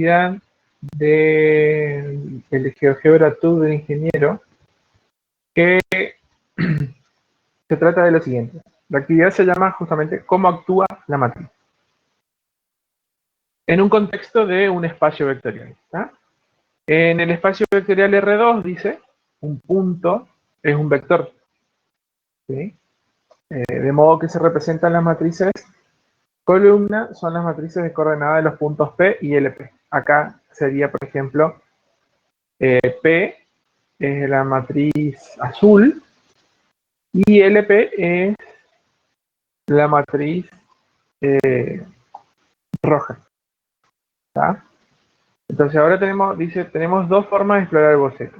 del GeoGebra Tour del ingeniero, que se trata de lo siguiente. La actividad se llama justamente cómo actúa la matriz. En un contexto de un espacio vectorial. ¿Tá? En el espacio vectorial R2 dice, un punto es un vector. ¿Sí? De modo que se representan las matrices columna, son las matrices de coordenadas de los puntos P y LP. Acá sería, por ejemplo, P es la matriz azul y LP es la matriz roja. ¿Tá? Entonces ahora tenemos dos formas de explorar el boceto.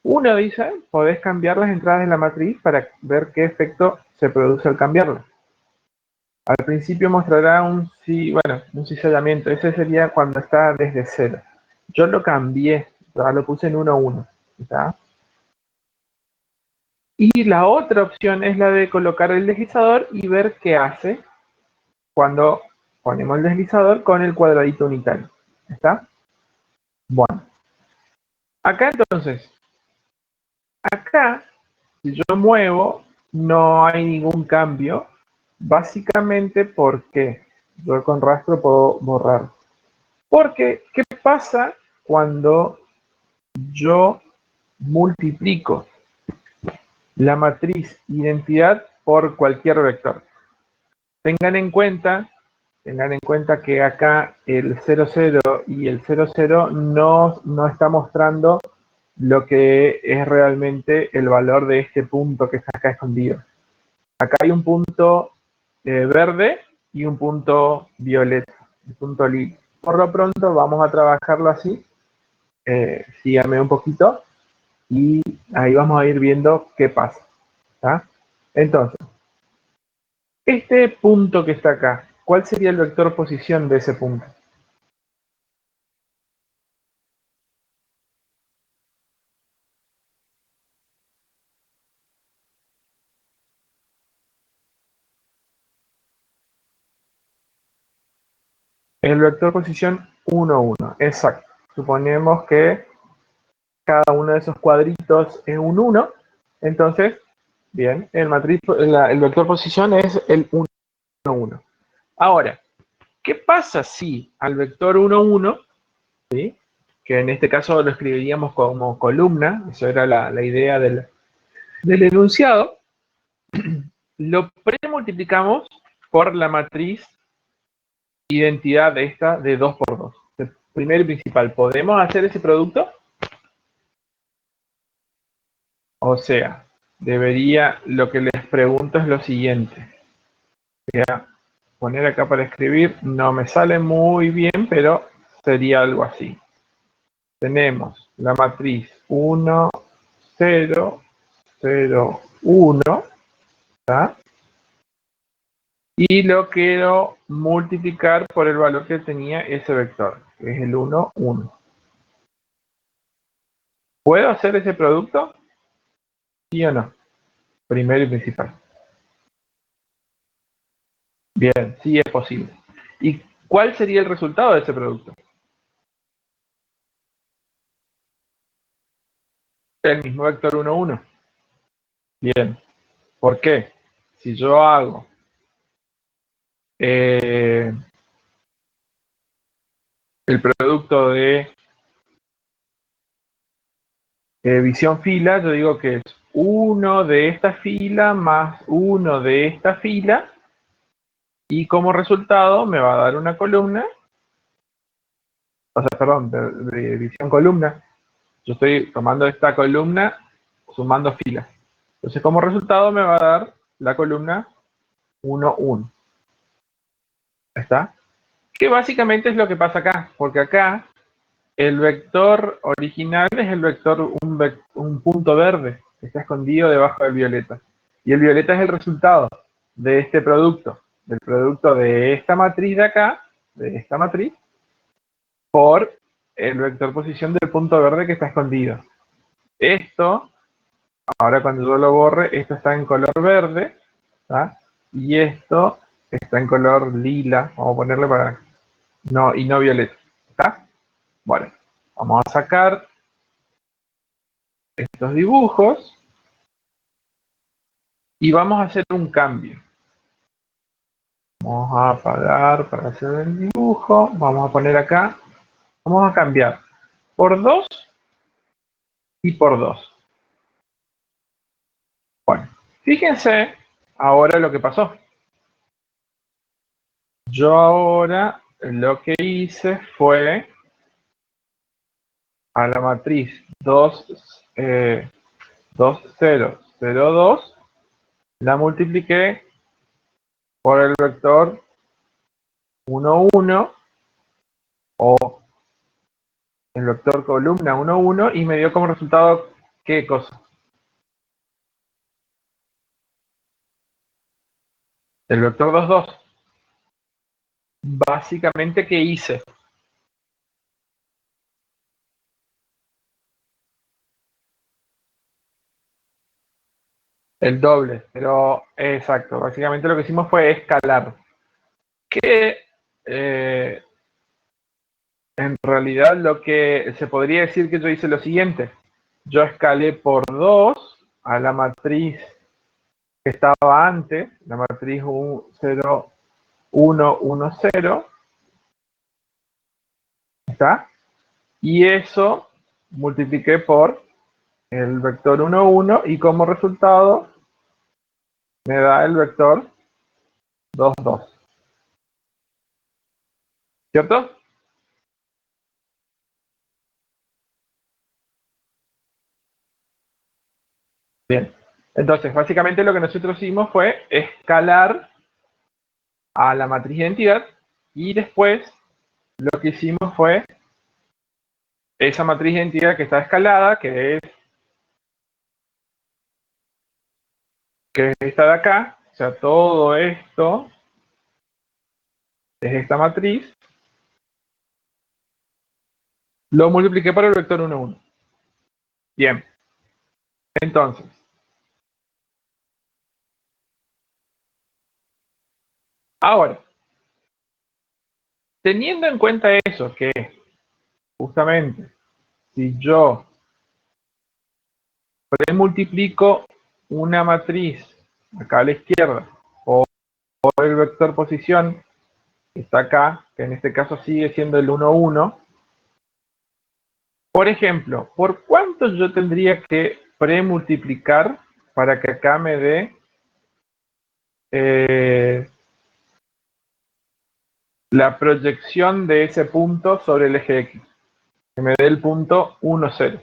Una dice, podés cambiar las entradas de la matriz para ver qué efecto se produce al cambiarla. Al principio mostrará un cizallamiento. Ese sería cuando está desde cero. Yo lo cambié, lo puse en 1, 1. ¿Tá? Y la otra opción es la de colocar el deslizador y ver qué hace cuando ponemos el deslizador con el cuadradito unitario. ¿Está? Bueno. Acá entonces, si yo muevo, no hay ningún cambio. Básicamente porque yo con rastro puedo borrar. Porque, ¿qué pasa cuando yo multiplico la matriz identidad por cualquier vector? Tengan en cuenta que acá el 0, 0 y el 0, 0 no está mostrando lo que es realmente el valor de este punto que está acá escondido. Acá hay un punto verde y un punto violeta, un punto lila. Por lo pronto vamos a trabajarlo así. Síganme un poquito y ahí vamos a ir viendo qué pasa. ¿Tá? Entonces, este punto que está acá, ¿cuál sería el vector posición de ese punto? El vector posición 1, 1, exacto. Suponemos que cada uno de esos cuadritos es un 1, entonces, bien, el vector posición es el 1, 1. Ahora, ¿qué pasa si al vector 1, 1, ¿sí? Que en este caso lo escribiríamos como columna, eso era la idea del enunciado, lo premultiplicamos por la matriz identidad de esta de 2 por 2. El primero y principal, ¿podemos hacer ese producto? O sea, lo que les pregunto es lo siguiente. Voy a poner acá para escribir, no me sale muy bien, pero sería algo así. Tenemos la matriz 1, 0, 0, 1, ¿tá? Y lo quiero multiplicar por el valor que tenía ese vector, que es el 1, 1. ¿Puedo hacer ese producto? ¿Sí o no? Primero y principal. Bien, sí es posible. ¿Y cuál sería el resultado de ese producto? El mismo vector 1, 1. Bien. ¿Por qué? Si yo hago el producto de visión fila, yo digo que es 1 de esta fila más 1 de esta fila, y como resultado me va a dar una columna, o sea, perdón, de visión columna. Yo estoy tomando esta columna sumando filas. Entonces como resultado me va a dar la columna 1, 1. ¿Está? Que básicamente es lo que pasa acá, porque acá el vector original es el vector, un punto verde, que está escondido debajo del violeta. Y el violeta es el resultado de este producto, del producto de esta matriz de acá, de esta matriz, por el vector posición del punto verde que está escondido. Esto, ahora cuando yo lo borre, esto está en color verde, ¿tá? Y esto está en color lila, vamos a ponerle para... No, y no violeta, ¿está? Bueno, vamos a sacar estos dibujos y vamos a hacer un cambio. Vamos a apagar para hacer el dibujo. Vamos a poner acá. Vamos a cambiar por 2 y por 2. Bueno, fíjense ahora lo que pasó. Yo ahora lo que hice fue a la matriz 2, 2, 0, 0, 2, la multipliqué por el vector 1, 1 o el vector columna 1, 1 y me dio como resultado ¿qué cosa? El vector 2, 2. Básicamente, ¿qué hice? El doble, pero exacto. Básicamente lo que hicimos fue escalar. Que en realidad lo que se podría decir que yo hice lo siguiente. Yo escalé por 2 a la matriz que estaba antes, la matriz 0, 1, 1, 0. ¿Está? Y eso multipliqué por el vector 1, 1 y como resultado me da el vector 2, 2. ¿Cierto? Bien. Entonces, básicamente lo que nosotros hicimos fue escalar a la matriz de identidad y después lo que hicimos fue esa matriz de identidad que está escalada, que es esta de acá, o sea, todo esto es esta matriz, lo multipliqué por el vector 1, 1. Bien, entonces, ahora, teniendo en cuenta eso, que justamente si yo multiplico una matriz acá a la izquierda por el vector posición que está acá, que en este caso sigue siendo el 1, 1, por ejemplo, ¿por cuánto yo tendría que premultiplicar para que acá me dé la proyección de ese punto sobre el eje X? Que me dé el punto 1, 0.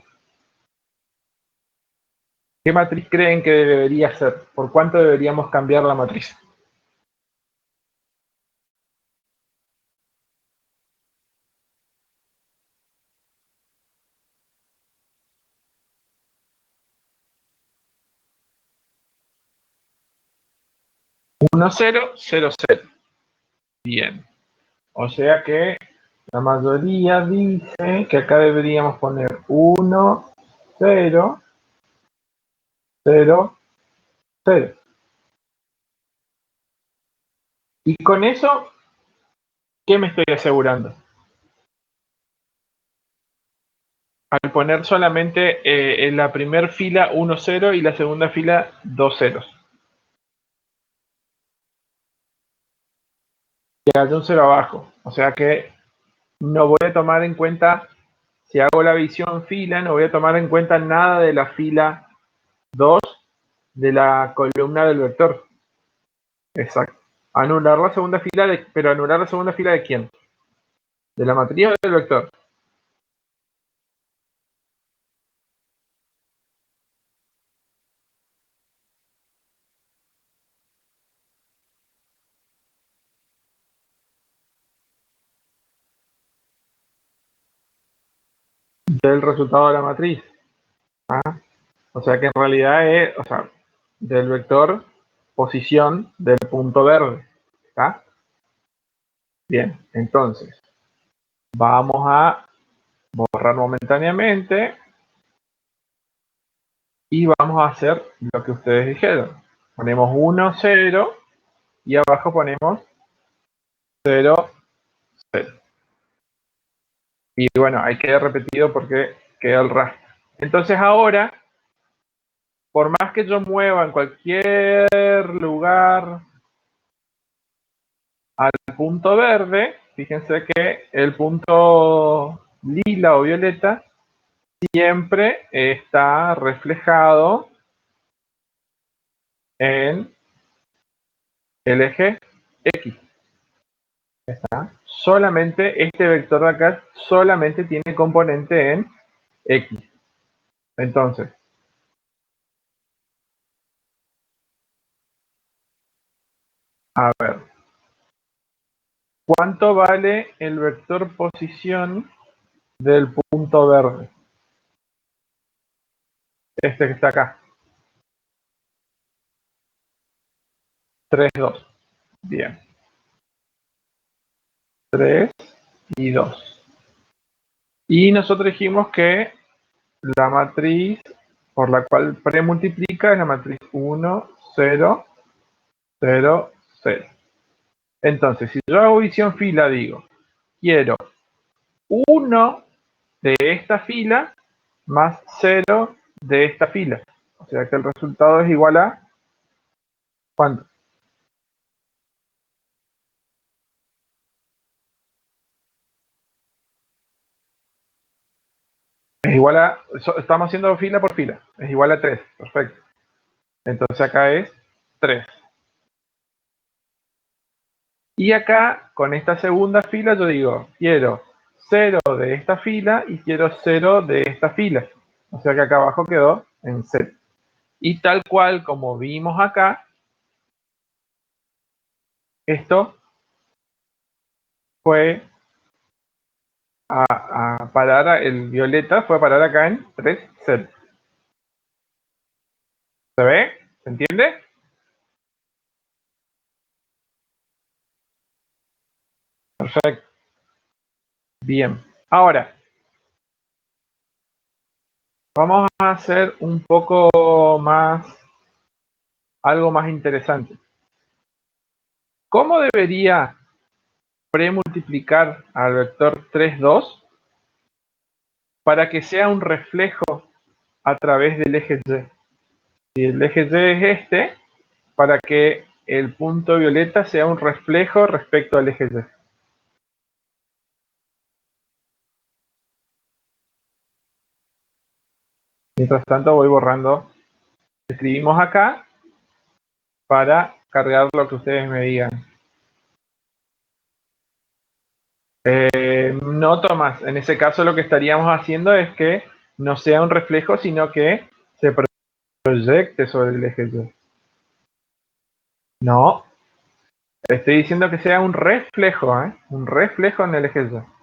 ¿Qué matriz creen que debería ser? ¿Por cuánto deberíamos cambiar la matriz? Uno, 0, 0, 0. Bien. O sea que la mayoría dice que acá deberíamos poner 1, 0, 0, 0. Y con eso, ¿qué me estoy asegurando? Al poner solamente en la primera fila 1, 0 y la segunda fila 2 ceros. Que haya un 0 abajo. O sea que no voy a tomar en cuenta, si hago la visión fila, no voy a tomar en cuenta nada de la fila 2 de la columna del vector. Exacto. Anular la segunda fila, pero anular la segunda fila de quién? ¿De la matriz o del vector? Del resultado de la matriz. ¿Ah? O sea que en realidad es, o sea, del vector posición del punto verde. ¿Está? Bien, entonces vamos a borrar momentáneamente y vamos a hacer lo que ustedes dijeron. Ponemos 1, 0 y abajo ponemos 0, 0. Y bueno, ahí queda repetido porque queda el rastro. Entonces ahora, por más que yo mueva en cualquier lugar al punto verde, fíjense que el punto lila o violeta siempre está reflejado en el eje X. ¿Está? Solamente este vector de acá solamente tiene componente en X. Entonces, a ver, ¿cuánto vale el vector posición del punto verde? Este que está acá. 3, 2. Bien. 3 y 2. Y nosotros dijimos que la matriz por la cual premultiplica es la matriz 1, 0, 0, 0. Entonces, si yo hago visión fila, digo, quiero 1 de esta fila más 0 de esta fila. O sea que el resultado es igual a ¿cuánto? Es igual a, estamos haciendo fila por fila, es igual a 3, perfecto. Entonces acá es 3. Y acá, con esta segunda fila, yo digo, quiero 0 de esta fila y quiero 0 de esta fila. O sea que acá abajo quedó en 0. Y tal cual como vimos acá, esto fue a parar, el violeta fue a parar acá en 3, 0. ¿Se ve? ¿Se entiende? Perfecto. Bien. Ahora, vamos a hacer un poco más, algo más interesante. ¿Cómo debería premultiplicar al vector 3, 2 para que sea un reflejo a través del eje Y? Si el eje Y es este, para que el punto violeta sea un reflejo respecto al eje Y. Mientras tanto voy borrando. Escribimos acá para cargar lo que ustedes me digan. No, Tomás, en ese caso lo que estaríamos haciendo es que no sea un reflejo, sino que se proyecte sobre el eje Y. No, estoy diciendo que sea un reflejo, ¿eh? Un reflejo en el eje Y.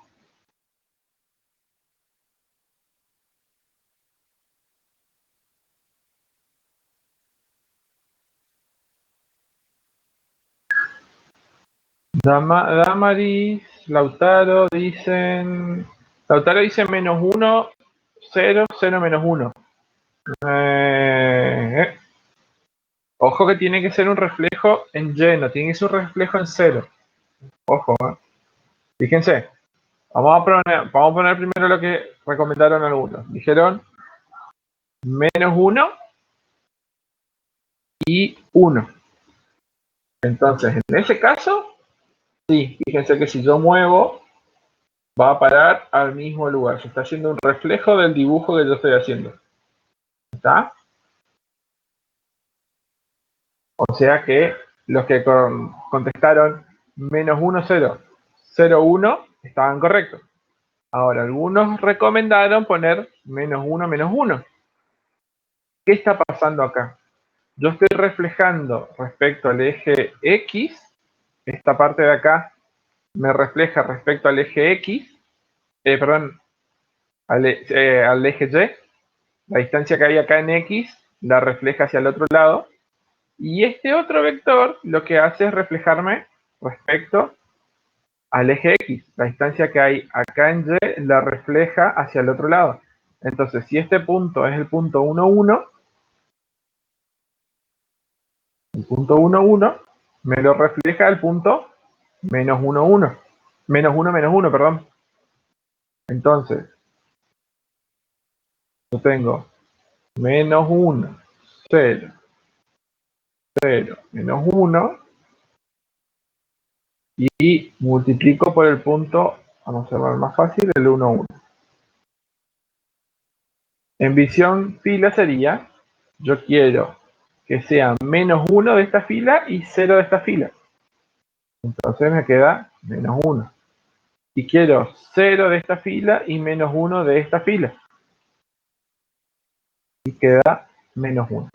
Damaris, Lautaro dicen... Lautaro dice -1, 0, 0, -1. Ojo que tiene que ser un reflejo en Y, no tiene que ser un reflejo en 0. Ojo, ¿eh? Fíjense, vamos a poner primero lo que recomendaron algunos. Dijeron -1 y 1. Entonces, en ese caso, sí, fíjense que si yo muevo, va a parar al mismo lugar. Se está haciendo un reflejo del dibujo que yo estoy haciendo. ¿Está? O sea que los que contestaron -1, 0, 0, 1 estaban correctos. Ahora, algunos recomendaron poner -1, -1. ¿Qué está pasando acá? Yo estoy reflejando respecto al eje X, esta parte de acá me refleja respecto al eje X, perdón, al eje Y, la distancia que hay acá en X la refleja hacia el otro lado, y este otro vector lo que hace es reflejarme respecto al eje X, la distancia que hay acá en Y la refleja hacia el otro lado. Entonces, si este punto es el punto 1, 1, el punto 1, 1 me lo refleja el punto -1, 1. -1, -1, perdón. Entonces, yo tengo menos 1, 0, 0, menos 1 y multiplico por el punto, vamos a ver más fácil, el 1, 1. En visión fila sería, yo quiero que sea menos 1 de esta fila y 0 de esta fila. Entonces me queda menos 1. Y quiero 0 de esta fila y menos 1 de esta fila. Y queda menos 1.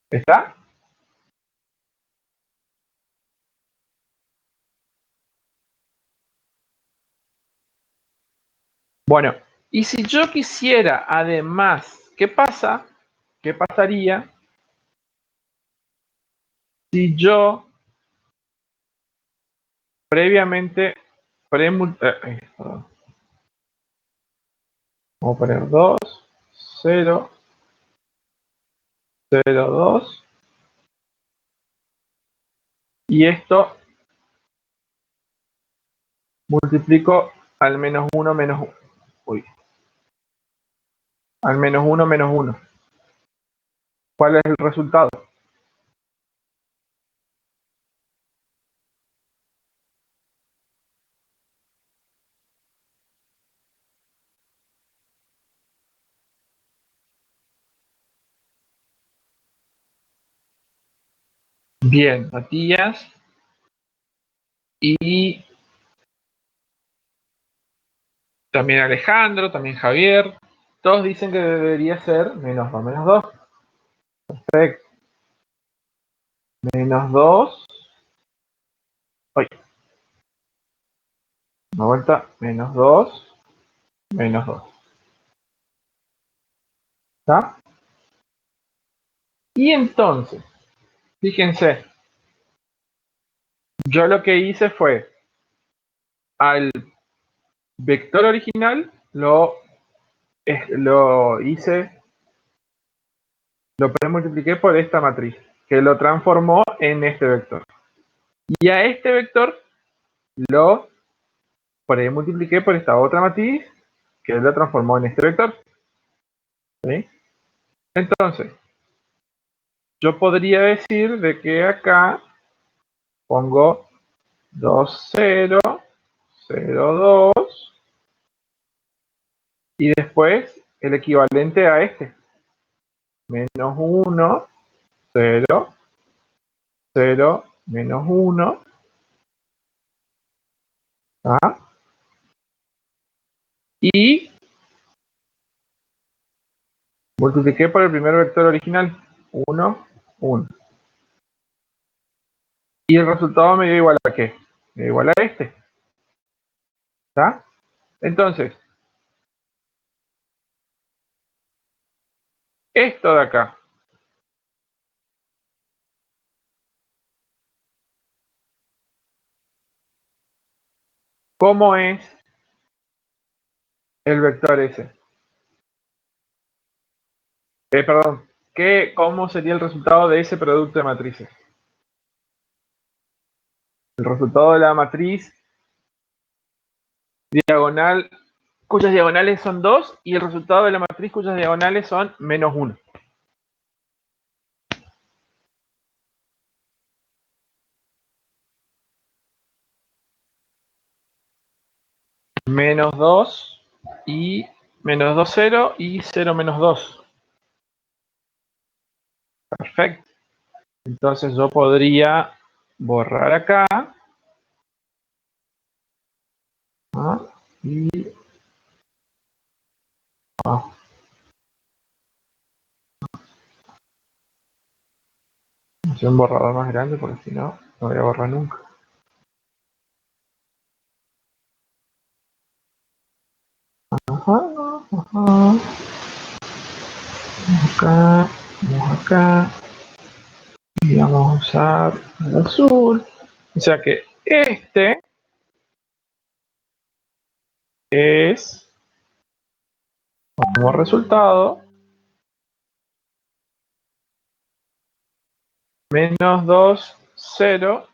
¿Está? Bueno, y si yo quisiera además, ¿qué pasa? ¿Qué pasaría si yo previamente vamos a poner 2, 0, 0, 2 y esto multiplico al menos 1 menos 1. Uy, al menos 1 menos 1. ¿Cuál es el resultado? Bien, Matías y también Alejandro, también Javier, todos dicen que debería ser menos 2 menos 2. Perfecto. Menos 2. Uy, una vuelta. Menos 2. Menos 2. ¿Está? Y entonces, fíjense, yo lo que hice fue al vector original lo hice, lo multipliqué por esta matriz, que lo transformó en este vector. Y a este vector lo multipliqué por esta otra matriz, que lo transformó en este vector. ¿Sí? Entonces, yo podría decir de que acá pongo 2, 0, 0, 2 y después el equivalente a este. Menos 1, 0, 0, menos 1. ¿Ah? Y multipliqué por el primer vector original. 1, 1. Y el resultado me dio igual a ¿qué? Me dio igual a este. ¿Está? Entonces, esto de acá. ¿Cómo es el vector ese? Perdón. ¿Cómo sería el resultado de ese producto de matrices? El resultado de la matriz diagonal, cuyas diagonales son 2, y el resultado de la matriz cuyas diagonales son menos 1. Menos 2 y menos 2, 0 y 0, menos 2. Perfecto. Entonces yo podría borrar acá. Y hacer un borrador más grande porque si no, no voy a borrar nunca. Ajá, ajá. Vamos acá. Y vamos a usar el azul. O sea que este es como resultado menos 2, 0.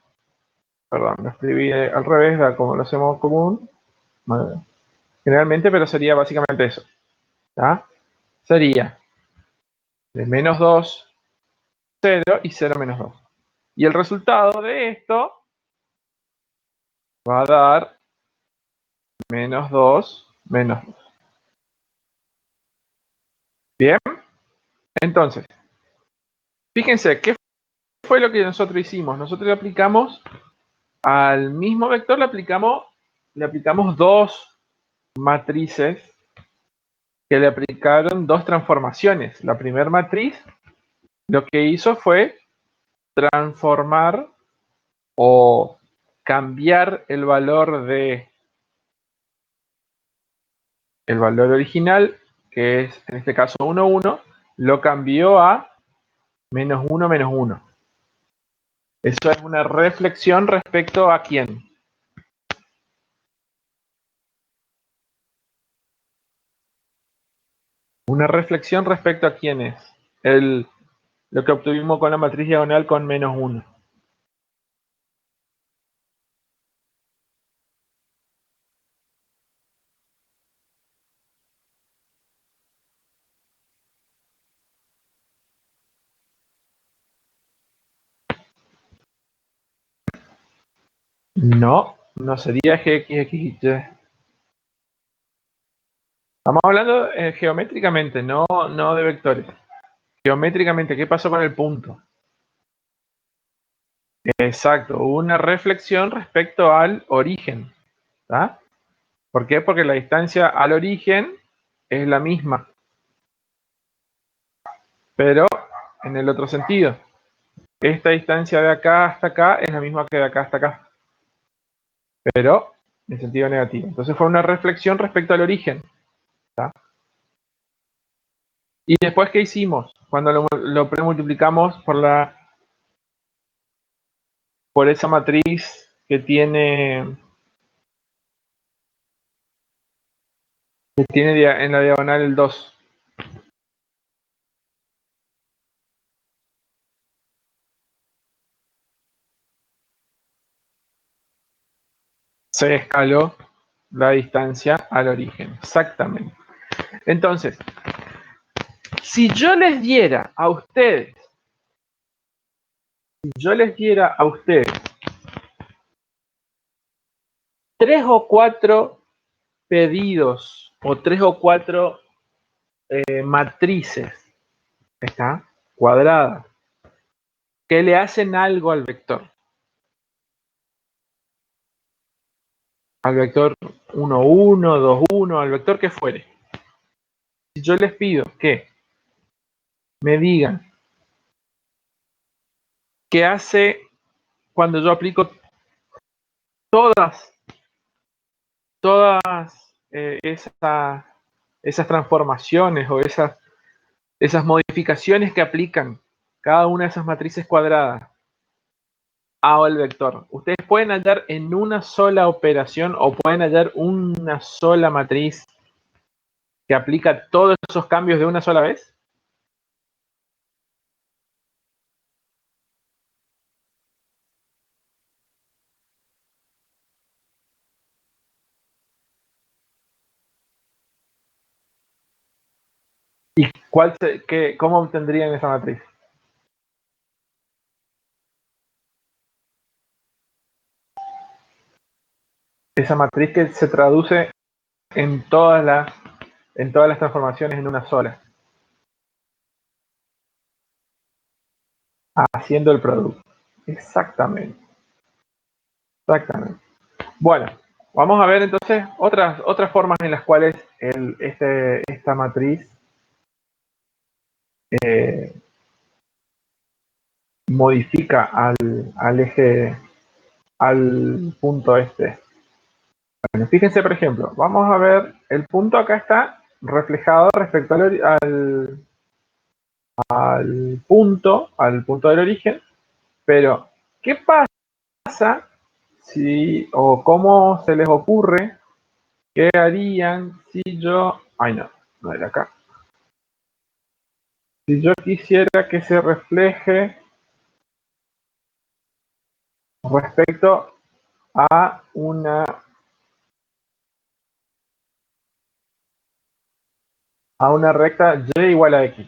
Perdón, lo escribí al revés, como lo hacemos común. Vale. generalmente, pero sería básicamente eso. ¿Tá? Sería de menos 2, 0 y 0 menos 2. Y el resultado de esto va a dar menos 2 menos 2. Bien, entonces, fíjense, ¿qué fue lo que nosotros hicimos? Nosotros le aplicamos al mismo vector, le aplicamos dos matrices que le aplicaron dos transformaciones. La primera matriz lo que hizo fue transformar o cambiar el valor original, que es en este caso 1, 1, lo cambió a menos 1, menos 1. Eso es una reflexión respecto a quién. Una reflexión respecto a quién es. Lo que obtuvimos con la matriz diagonal con menos 1. No, no sería GXXY. Estamos hablando geométricamente, no de vectores. Geométricamente, ¿qué pasó con el punto? Exacto, hubo una reflexión respecto al origen. ¿Tá? ¿Por qué? Porque la distancia al origen es la misma, pero en el otro sentido. Esta distancia de acá hasta acá es la misma que de acá hasta acá, pero en sentido negativo. Entonces fue una reflexión respecto al origen. ¿Tá? Y después, ¿qué hicimos? Cuando lo premultiplicamos por esa matriz que tiene en la diagonal el 2. Se escaló la distancia al origen, exactamente. Entonces, si yo les diera a ustedes, tres o cuatro pedidos o tres o cuatro matrices, ¿está? Cuadradas, que le hacen algo al vector 1, 1, 2, 1, al vector que fuere. Si yo les pido que me digan qué hace cuando yo aplico todas esas transformaciones o esas modificaciones que aplican cada una de esas matrices cuadradas al vector. Ustedes pueden hallar en una sola operación o pueden hallar una sola matriz que aplica todos esos cambios de una sola vez. ¿Y cómo obtendrían esa matriz? Esa matriz que se traduce en todas las transformaciones en una sola, haciendo el producto. Exactamente. Exactamente. Bueno, vamos a ver entonces otras formas en las cuales esta matriz eh, modifica al eje, al punto este. Bueno, fíjense, por ejemplo, vamos a ver, el punto acá está reflejado respecto al punto del origen, pero ¿qué pasa si, o cómo se les ocurre, qué harían si yo, ay no era acá, si yo quisiera que se refleje respecto a a una recta y igual a x.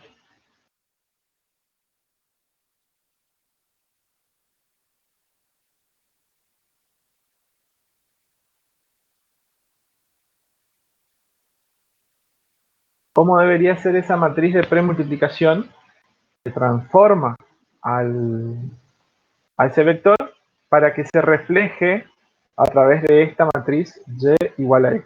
¿Cómo debería ser esa matriz de premultiplicación? Se transforma a ese vector para que se refleje a través de esta matriz y igual a x.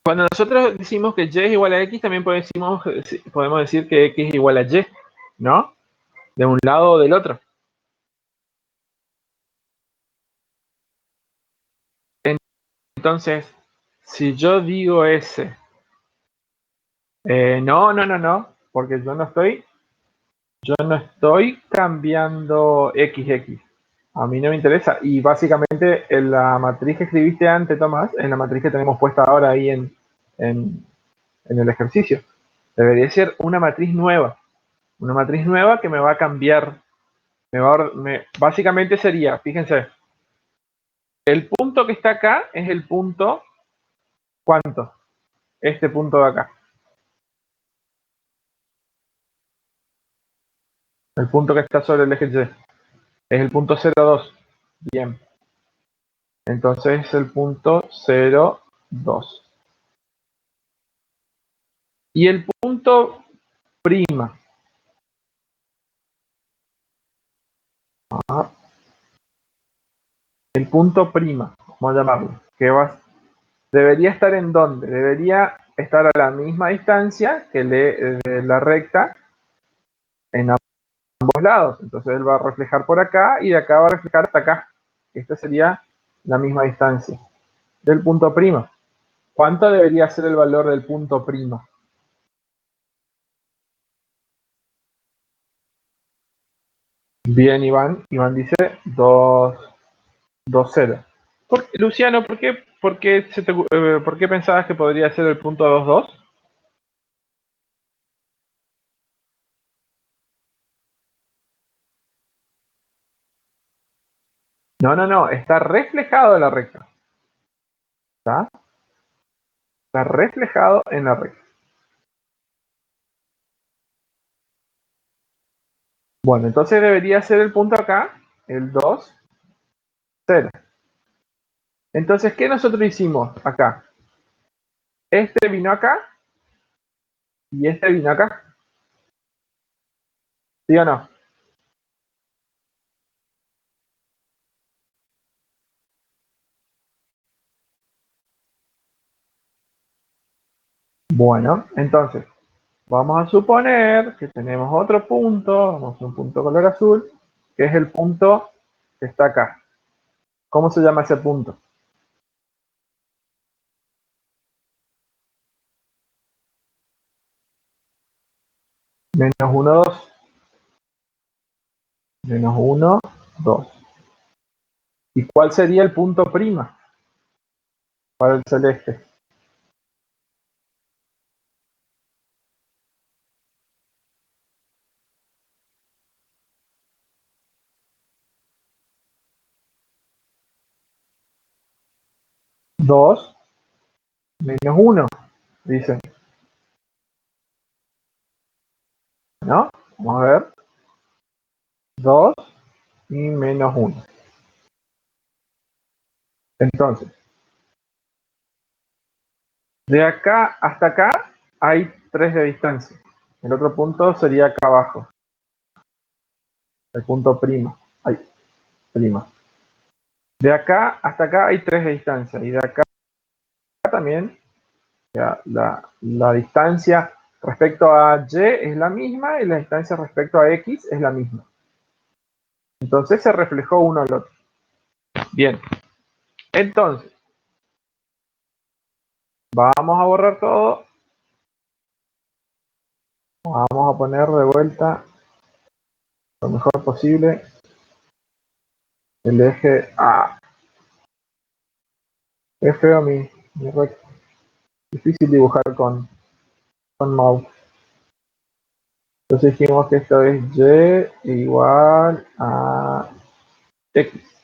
Cuando nosotros decimos que y es igual a x, también podemos decir que x es igual a y, ¿no? De un lado o del otro. Entonces, si yo digo ese, no, porque yo no estoy cambiando x. A mí no me interesa. Y básicamente en la matriz que escribiste antes, Tomás, en la matriz que tenemos puesta ahora ahí en el ejercicio, debería ser una matriz nueva. Una matriz nueva que me va a cambiar. Básicamente sería, fíjense, el punto que está acá es el punto, ¿cuánto? Este punto de acá. El punto que está sobre el eje Y. Es el punto 0,2. Bien. Entonces es el punto 0,2. Y el punto prima. Ah, el punto prima, vamos a llamarlo. Debería estar en dónde? Debería estar a la misma distancia que la recta en ambos lados. Entonces él va a reflejar por acá y de acá va a reflejar hasta acá. Esta sería la misma distancia del punto prima. ¿Cuánto debería ser el valor del punto prima? Bien, Iván. Iván dice 2, 2, 0. Luciano, ¿por qué pensabas que podría ser el punto 2, 2? No. Está reflejado en la recta. ¿Está? Está reflejado en la recta. Bueno, entonces debería ser el punto acá, el 2, 0. Entonces, ¿qué nosotros hicimos acá? Este vino acá y este vino acá. ¿Sí o no? Bueno, entonces, vamos a suponer que tenemos otro punto, vamos a un punto color azul, que es el punto que está acá. ¿Cómo se llama ese punto? Menos 1, 2. Menos 1, 2. ¿Y cuál sería el punto prima para el celeste? 2 menos 1, dicen. ¿No? Vamos a ver. 2 y menos 1. Entonces, de acá hasta acá hay 3 de distancia. El otro punto sería acá abajo. El punto prima. Ay, prima. De acá hasta acá hay 3 de distancia. Y de acá también la distancia respecto a y es la misma y la distancia respecto a x es la misma. Entonces se reflejó uno al otro. Bien. Entonces, vamos a borrar todo. Vamos a poner de vuelta lo mejor posible el eje A. Es feo mi recta. Difícil dibujar con mouse. Entonces dijimos que esto es y igual a x.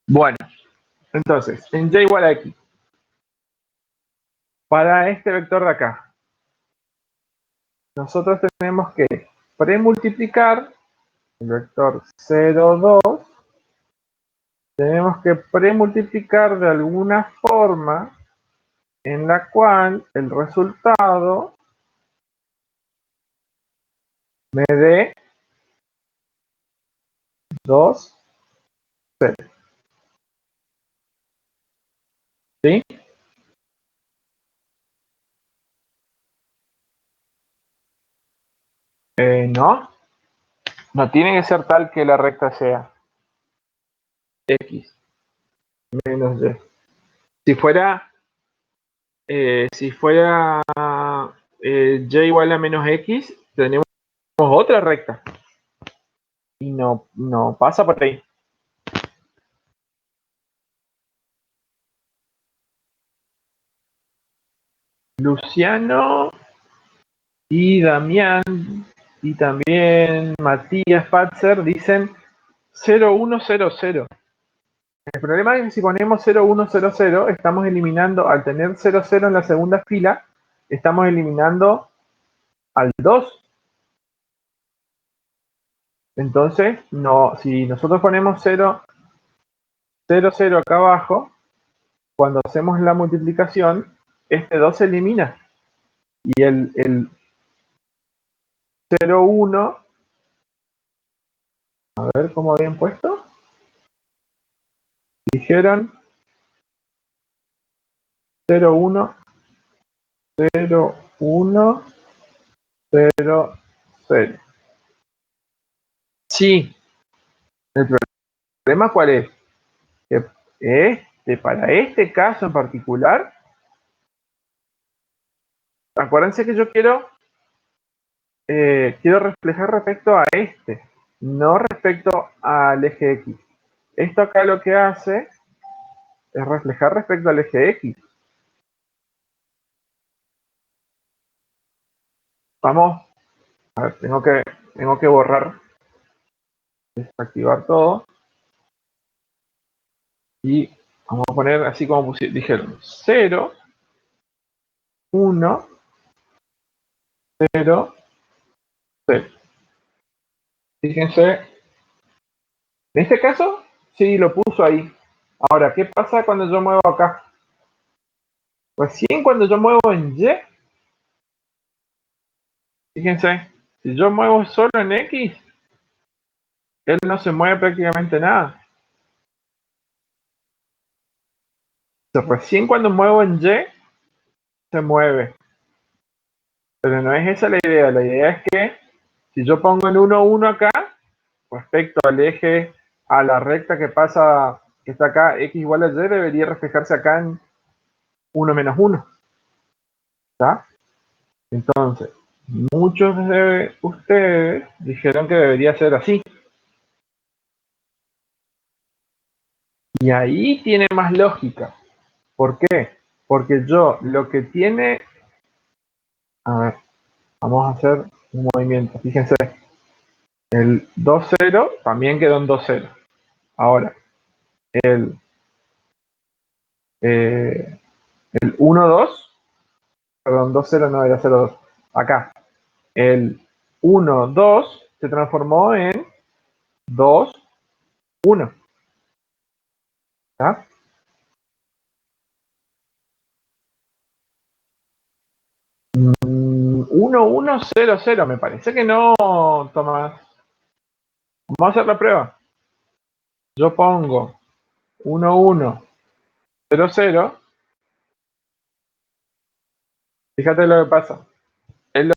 Bueno, entonces, en y igual a x. Para este vector de acá, nosotros tenemos que premultiplicar el vector 0, 2. Tenemos que premultiplicar de alguna forma en la cual el resultado me dé 2, 0. ¿Sí? No, no tiene que ser tal que la recta sea x menos y. Si fuera y igual a menos x, tenemos otra recta. Y no pasa por ahí. Luciano y Damián y también Matías Patzer dicen 0100. El problema es que si ponemos 0100, estamos eliminando, al tener 00 en la segunda fila, estamos eliminando al 2. Entonces, no, si nosotros ponemos 0, 0, 0 acá abajo, cuando hacemos la multiplicación, este 2 se elimina. Y el 0, 1, a ver cómo habían puesto. Dijeron 0, 1, 0, 1, 0, 0. Sí, el problema cuál es, que para este caso en particular, acuérdense que yo quiero reflejar respecto a este, no respecto al eje X. Esto acá lo que hace es reflejar respecto al eje X. Vamos, a ver, tengo que borrar, desactivar todo y vamos a poner así como dijeron 0, 1, 0, 0. Fíjense, en este caso sí lo puso ahí. Ahora, ¿qué pasa cuando yo muevo acá? Recién cuando yo muevo en Y, fíjense, si yo muevo solo en X, él no se mueve prácticamente nada. Recién cuando muevo en Y, se mueve. Pero no es esa la idea. La idea es que si yo pongo en 1, 1 acá, respecto al eje, a la recta que pasa, que está acá, x igual a y, debería reflejarse acá en 1 menos 1. ¿Está? Entonces, muchos de ustedes dijeron que debería ser así. Y ahí tiene más lógica. ¿Por qué? Porque yo lo que tiene... A ver, vamos a hacer un movimiento. Fíjense, el 2-0 también quedó en 2-0. Ahora, el 1-2, perdón, 2-0 no era 0-2. Acá, el 1-2 se transformó en 2-1. ¿Está? 1-1-0-0, me parece que no, Tomás. Vamos a hacer la prueba. Yo pongo 1-1-0-0. Fíjate lo que pasa. Es lo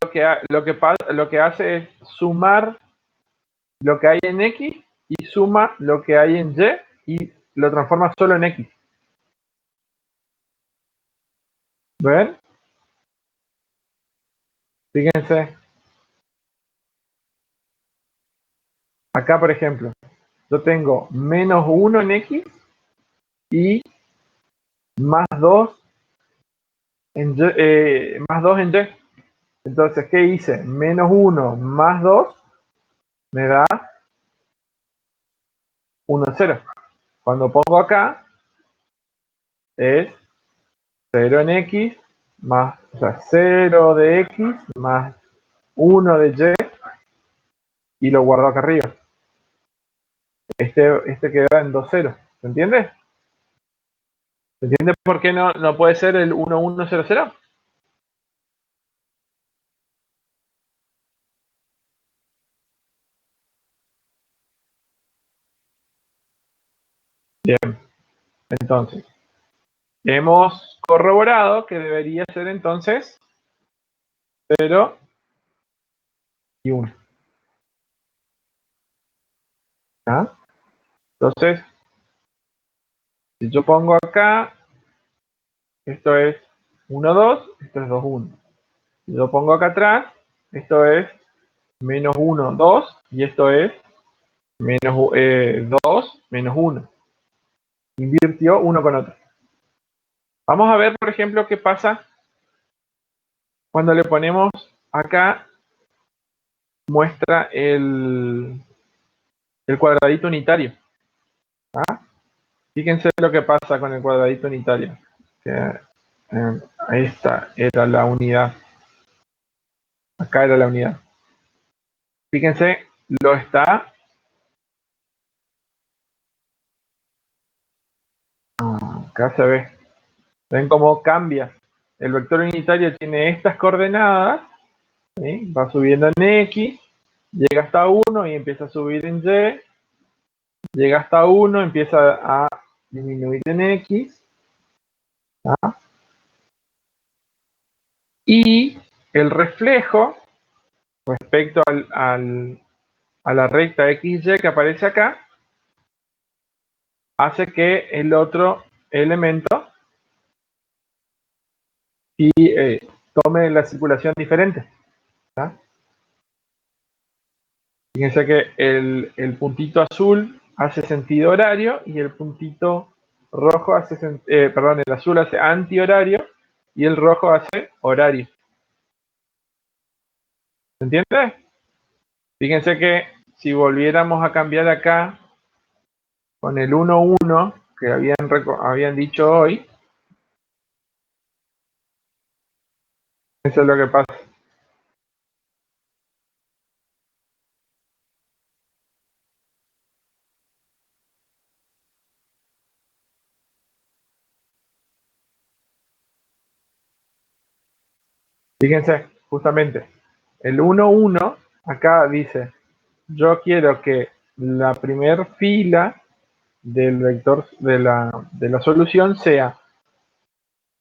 que hace es sumar lo que hay en X y suma lo que hay en Y y lo transforma solo en X. ¿Ven? Fíjense. Acá, por ejemplo, yo tengo menos 1 en X y más 2 en y, más 2 en y. Entonces, ¿qué hice? Menos 1 más 2 me da 1, 0. Cuando pongo acá, es 0 en x, más, o sea, 0 de x más 1 de y lo guardo acá arriba. Este queda en 2, 0. ¿Se entiende? ¿Se entiende por qué no puede ser el 1, 1, 0, 0? Bien, entonces, hemos corroborado que debería ser entonces 0 y 1. ¿Ah? Entonces, si yo pongo acá, esto es 1, 2, esto es 2, 1. Si yo pongo acá atrás, esto es menos 1, 2, y esto es menos 2, menos 1. Invirtió uno con otro. Vamos a ver, por ejemplo, qué pasa cuando le ponemos acá, muestra el cuadradito unitario. ¿Ah? Fíjense lo que pasa con el cuadradito unitario. Que, esta era la unidad. Acá era la unidad. Fíjense, lo está. Acá se ve. ¿Ven cómo cambia? El vector unitario tiene estas coordenadas. ¿Sí? Va subiendo en X. Llega hasta 1 y empieza a subir en Y. Llega hasta 1, empieza a disminuir en X. ¿Ah? Y el reflejo respecto a la recta XY que aparece acá hace que el otro elemento y, tome la circulación diferente. ¿Tá? Fíjense que el puntito azul hace sentido horario y el puntito rojo hace, perdón, el azul hace antihorario y el rojo hace horario. ¿Se entiende? Fíjense que si volviéramos a cambiar acá con el 1, 1 que habían dicho hoy, eso es lo que pasa. Fíjense, justamente, el 1, 1 acá dice, yo quiero que la primer fila del vector de la solución sea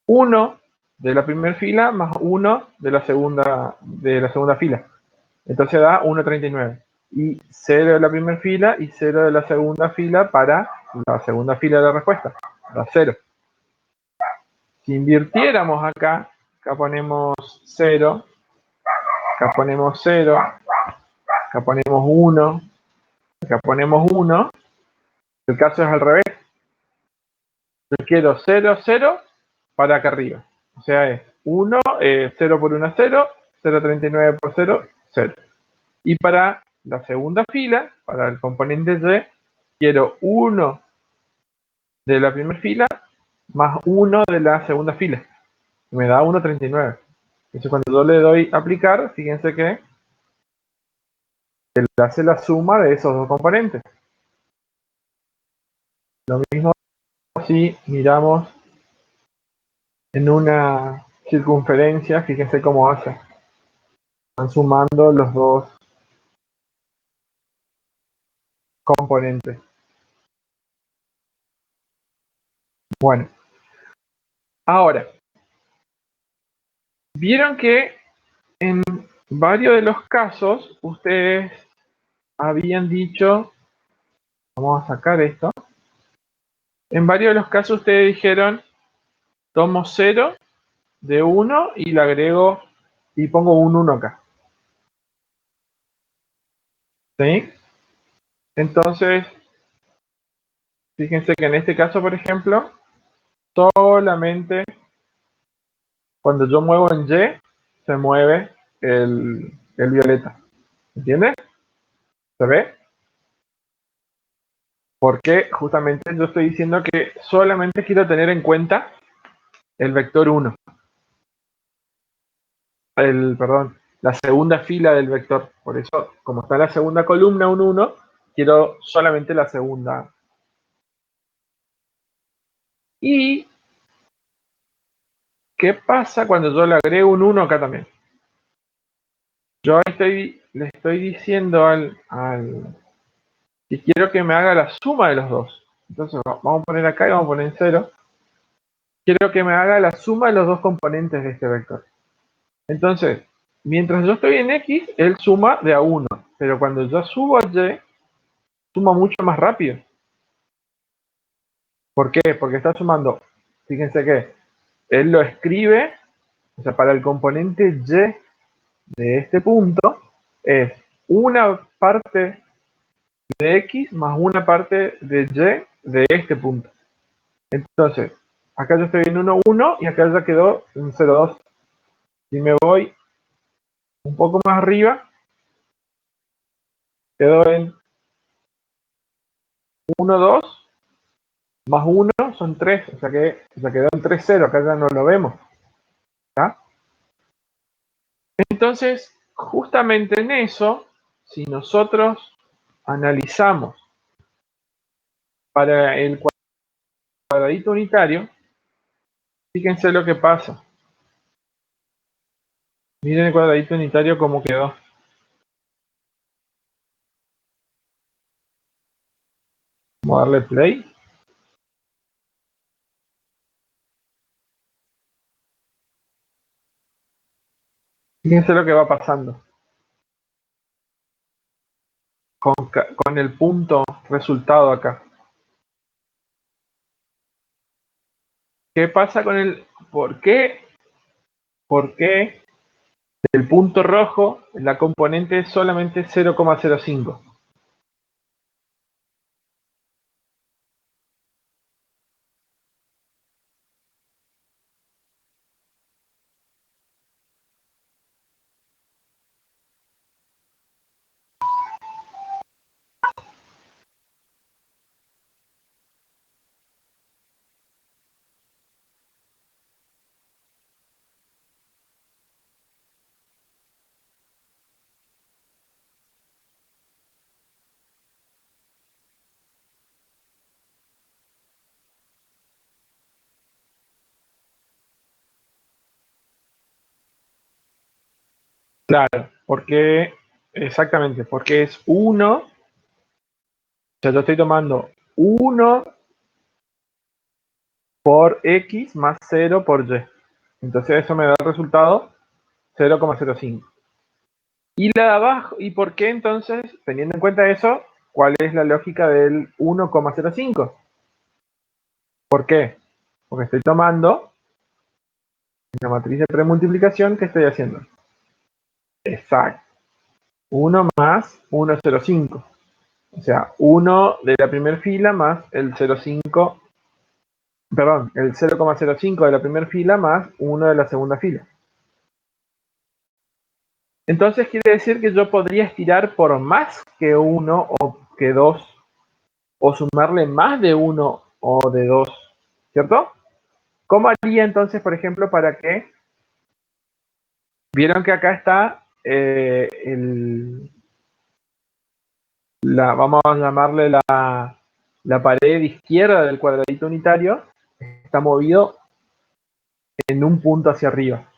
1 de la primera fila más 1 de la segunda fila. Entonces da 1,39. Y 0 de la primera fila y 0 de la segunda fila para la segunda fila de la respuesta. Da 0. Si invirtiéramos acá, acá ponemos 0, acá ponemos 0, acá ponemos 1, acá ponemos 1, el caso es al revés. Yo quiero 0, 0 para acá arriba. O sea, es 1, 0 por 1 es 0, 0,39 por 0, 0. Y para la segunda fila, para el componente Y, quiero 1 de la primera fila más 1 de la segunda fila. Me da 1,39. Entonces cuando yo le doy aplicar, fíjense que él hace la suma de esos dos componentes. Lo mismo si miramos en una circunferencia, fíjense cómo hace. Están sumando los dos componentes. Bueno, ahora, vieron que en varios de los casos ustedes habían dicho, vamos a sacar esto, en varios de los casos ustedes dijeron, tomo 0 de 1 y le agrego y pongo un 1 acá. ¿Sí? Entonces, fíjense que en este caso, por ejemplo, solamente cuando yo muevo en Y, se mueve el violeta. ¿Entiendes? ¿Se ve? Porque justamente yo estoy diciendo que solamente quiero tener en cuenta el vector 1. Perdón, la segunda fila del vector. Por eso, como está la segunda columna, un 1, quiero solamente la segunda. ¿Y qué pasa cuando yo le agrego un 1 acá también? Yo le estoy diciendo que quiero que me haga la suma de los dos. Entonces vamos a poner acá y vamos a poner en 0. Quiero que me haga la suma de los dos componentes de este vector. Entonces, mientras yo estoy en X, él suma de a 1. Pero cuando yo subo a Y, suma mucho más rápido. ¿Por qué? Porque está sumando. Fíjense que él lo escribe, o sea, para el componente Y de este punto, es una parte de X más una parte de Y de este punto. Entonces, acá yo estoy en 1, 1 y acá ya quedó en 0, 2. Si me voy un poco más arriba, quedó en 1, 2 más 1 son 3, o sea que ya quedó en 3, 0, acá ya no lo vemos. ¿Ya? Entonces, justamente en eso, si nosotros analizamos para el cuadradito unitario, fíjense lo que pasa. Miren el cuadradito unitario cómo quedó. Vamos a darle play. Fíjense lo que va pasando con el punto resultado acá. ¿Qué pasa con el... ¿Por qué? ¿Por qué el punto rojo, la componente es solamente 0,05? Claro, porque exactamente, porque es 1, o sea, yo estoy tomando 1 por X más 0 por Y. Entonces eso me da el resultado 0,05. Y la de abajo, ¿y por qué entonces, teniendo en cuenta eso, cuál es la lógica del 1,05? ¿Por qué? Porque estoy tomando una matriz de premultiplicación que estoy haciendo. Exacto. 1 más 1,05. O sea, 1 de la primera fila más el 0,5, perdón, el 0,05 de la primera fila más 1 de la segunda fila. Entonces quiere decir que yo podría estirar por más que 1 o que 2, o sumarle más de 1 o de 2, ¿cierto? ¿Cómo haría entonces, por ejemplo, para que... Vieron que acá está vamos a llamarle la pared izquierda del cuadradito unitario, está movido en un punto hacia arriba.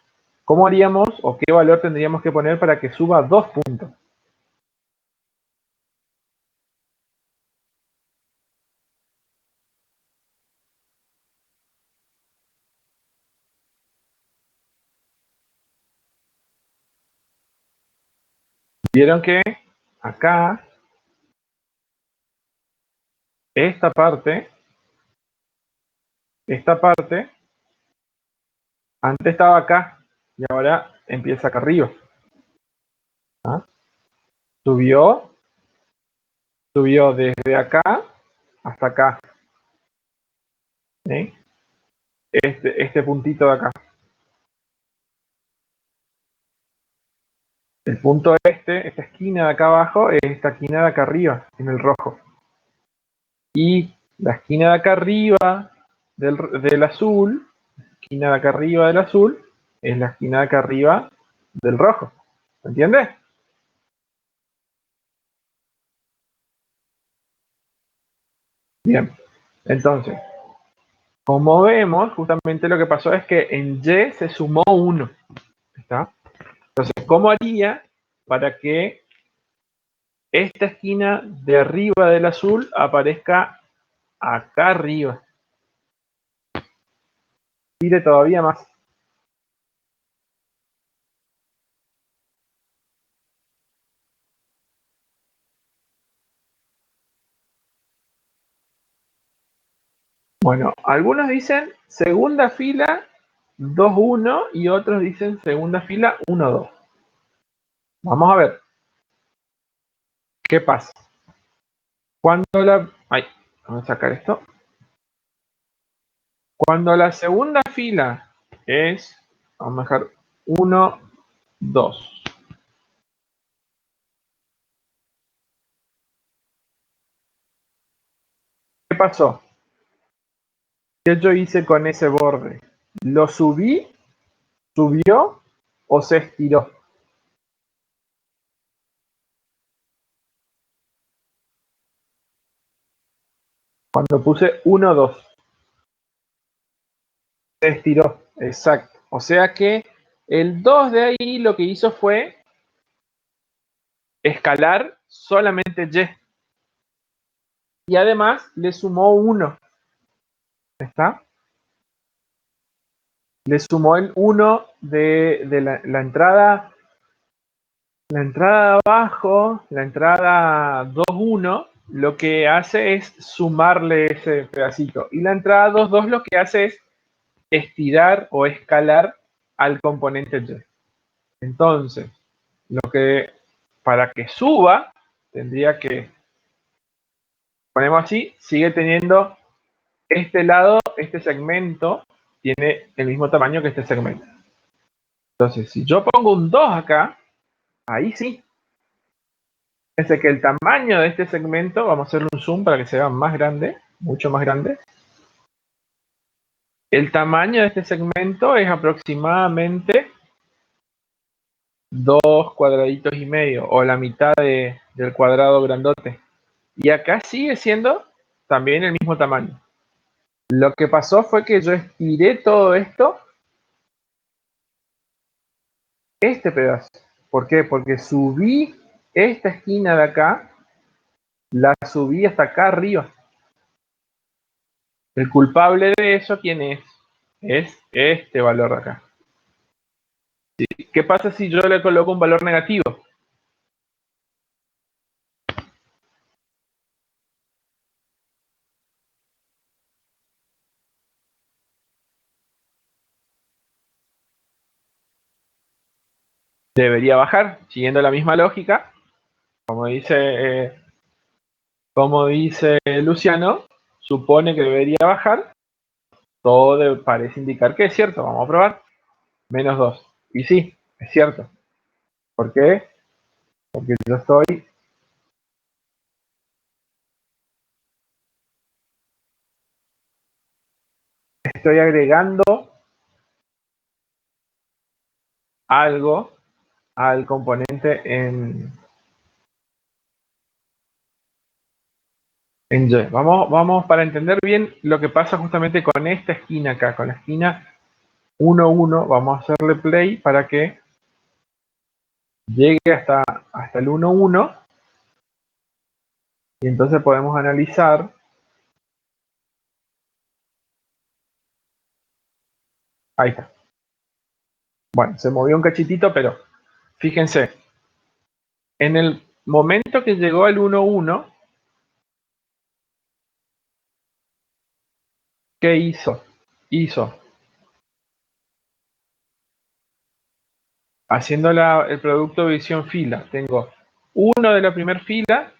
¿Cómo haríamos o qué valor tendríamos que poner para que suba 2 puntos? Vieron que acá, esta parte, antes estaba acá y ahora empieza acá arriba. ¿Ah? Subió desde acá hasta acá. ¿Sí? este puntito de acá. El punto esta esquina de acá abajo, es esta esquina de acá arriba, en el rojo. Y la esquina de acá arriba del azul, esquina de acá arriba del azul, es la esquina de acá arriba del rojo. ¿Me entiendes? Bien. Entonces, como vemos, justamente lo que pasó es que en Y se sumó 1. ¿Está? Entonces, ¿cómo haría para que esta esquina de arriba del azul aparezca acá arriba? Tire todavía más. Bueno, algunos dicen segunda fila 2-1 y otros dicen segunda fila 1-2. Vamos a ver qué pasa. Cuando la... Ay, vamos a sacar esto. Cuando la segunda fila es, vamos a dejar 1, 2. ¿Qué pasó? ¿Qué yo hice con ese borde? ¿Lo subí, subió o se estiró? Cuando puse 1, 2, se estiró, exacto. O sea que el 2 de ahí lo que hizo fue escalar solamente Y. Y además le sumó 1. ¿Está? Le sumó el 1 de la entrada. La entrada de abajo, la entrada 2-1, lo que hace es sumarle ese pedacito. Y la entrada 2-2 lo que hace es estirar o escalar al componente Y. Entonces, lo que para que suba, tendría que, ponemos así, sigue teniendo este lado, este segmento, tiene el mismo tamaño que este segmento. Entonces, si yo pongo un 2 acá, ahí sí. Fíjense que el tamaño de este segmento, vamos a hacerle un zoom para que se vea más grande, mucho más grande. El tamaño de este segmento es aproximadamente 2,5 cuadraditos, o la mitad del cuadrado grandote. Y acá sigue siendo también el mismo tamaño. Lo que pasó fue que yo estiré todo esto, este pedazo. ¿Por qué? Porque subí esta esquina de acá, la subí hasta acá arriba. El culpable de eso, ¿quién es? Es este valor de acá. ¿Qué pasa si yo le coloco un valor negativo? Debería bajar, siguiendo la misma lógica, como dice, Luciano, supone que debería bajar, todo parece indicar que es cierto, vamos a probar, -2. Y sí, es cierto. ¿Por qué? Porque yo estoy agregando algo al componente en Y. Vamos para entender bien lo que pasa justamente con esta esquina acá, con la esquina 1-1, vamos a hacerle play para que llegue hasta el 1-1, y entonces podemos analizar. Ahí está. Bueno, se movió un cachitito, pero fíjense, en el momento que llegó al 1-1, ¿qué hizo? Haciendo el producto de visión fila, tengo 1 de la primera fila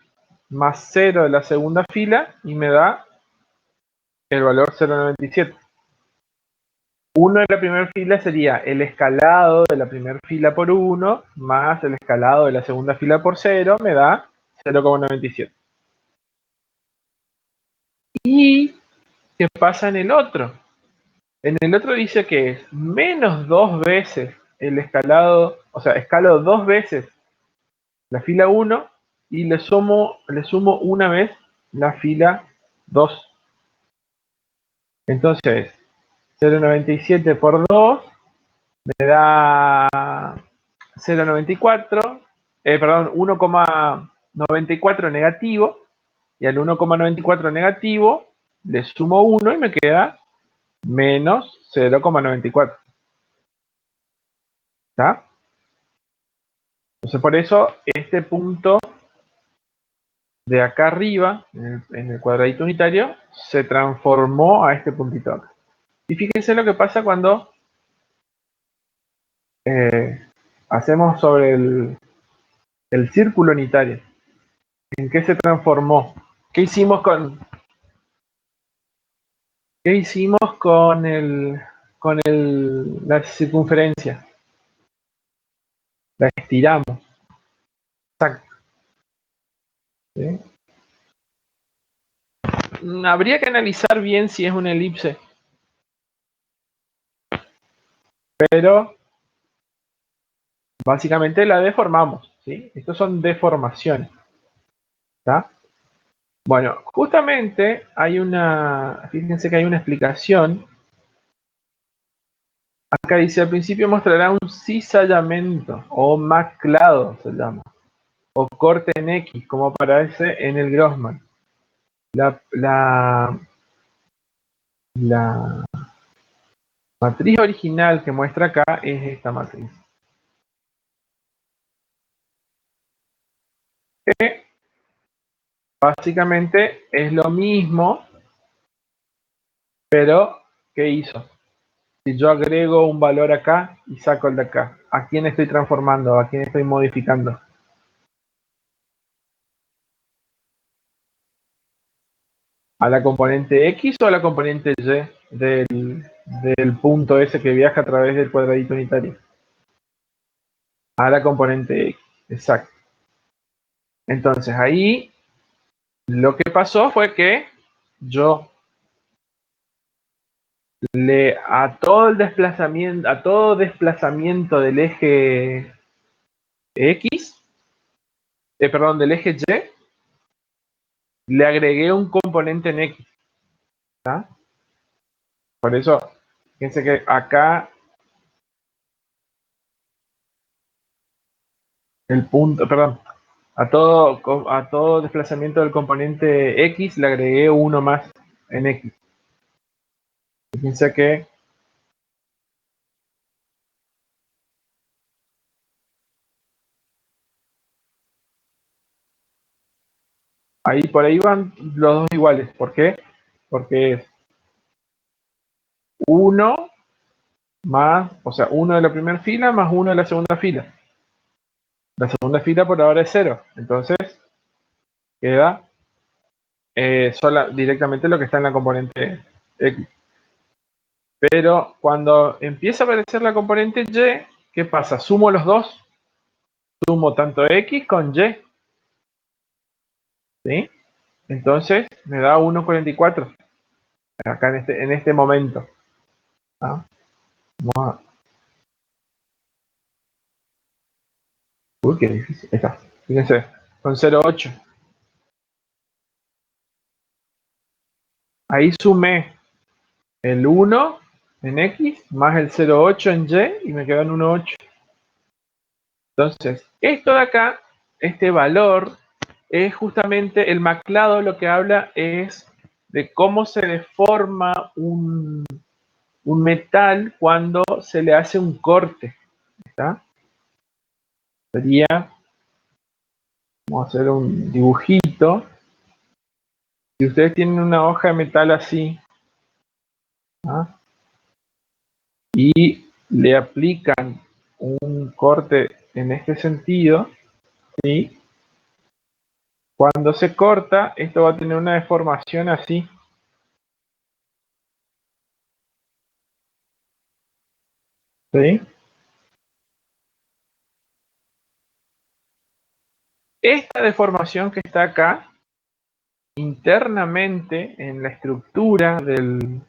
más 0 de la segunda fila y me da el valor 0,97. 1 de la primera fila sería el escalado de la primera fila por 1 más el escalado de la segunda fila por 0, me da 0,97. ¿Y qué pasa en el otro? En el otro dice que es menos 2 veces el escalado, o sea, escalo 2 veces la fila 1 y le sumo una vez la fila 2. Entonces, 0,97 por 2 me da 0,94, perdón, 1,94 negativo, y al 1,94 negativo le sumo 1 y me queda menos 0,94. ¿Está? Entonces por eso este punto de acá arriba, en el cuadradito unitario, se transformó a este puntito acá. Y fíjense lo que pasa cuando hacemos sobre el círculo unitario. ¿En qué se transformó? ¿Qué hicimos con la circunferencia? La estiramos. Exacto. ¿Sí? Habría que analizar bien si es una elipse, pero básicamente la deformamos. ¿Sí? Estos son deformaciones. ¿Está? Bueno, justamente fíjense que hay una explicación. Acá dice, al principio mostrará un cizallamiento o maclado se llama, o corte en X, como aparece en el Grossman. La matriz original que muestra acá es esta matriz. Que básicamente es lo mismo, pero ¿qué hizo? Si yo agrego un valor acá y saco el de acá, ¿a quién estoy transformando? ¿A quién estoy modificando? ¿A la componente X o a la componente Y del punto ese que viaja a través del cuadradito unitario? A la componente X, exacto. Entonces ahí lo que pasó fue que yo a todo desplazamiento del eje X, perdón, del eje Y, le agregué un componente en X. ¿Tá? Por eso, fíjense que acá el punto, perdón, a todo desplazamiento del componente X le agregué uno más en X. Fíjense que ahí por ahí van los dos iguales. ¿Por qué? Porque es 1 más, o sea, 1 de la primera fila más 1 de la segunda fila. La segunda fila por ahora es 0. Entonces queda directamente lo que está en la componente X. Pero cuando empieza a aparecer la componente Y, ¿qué pasa? Sumo los dos. Sumo tanto X con Y. ¿Sí? Entonces me da 1,44. Acá en este momento. ¿Ah? Vamos a... Uy, qué difícil. Ahí está. Fíjense. Con 0,8. Ahí sumé el 1 en X más el 0,8 en Y y me quedan 1,8. Entonces, esto de acá, este valor, es justamente el maclado, lo que habla es de cómo se deforma un metal cuando se le hace un corte. ¿Está? Sería, vamos a hacer un dibujito. Si ustedes tienen una hoja de metal así, ¿ah? Y le aplican un corte en este sentido, ¿sí? Cuando se corta, esto va a tener una deformación así. ¿Sí? Esta deformación que está acá, internamente en la estructura del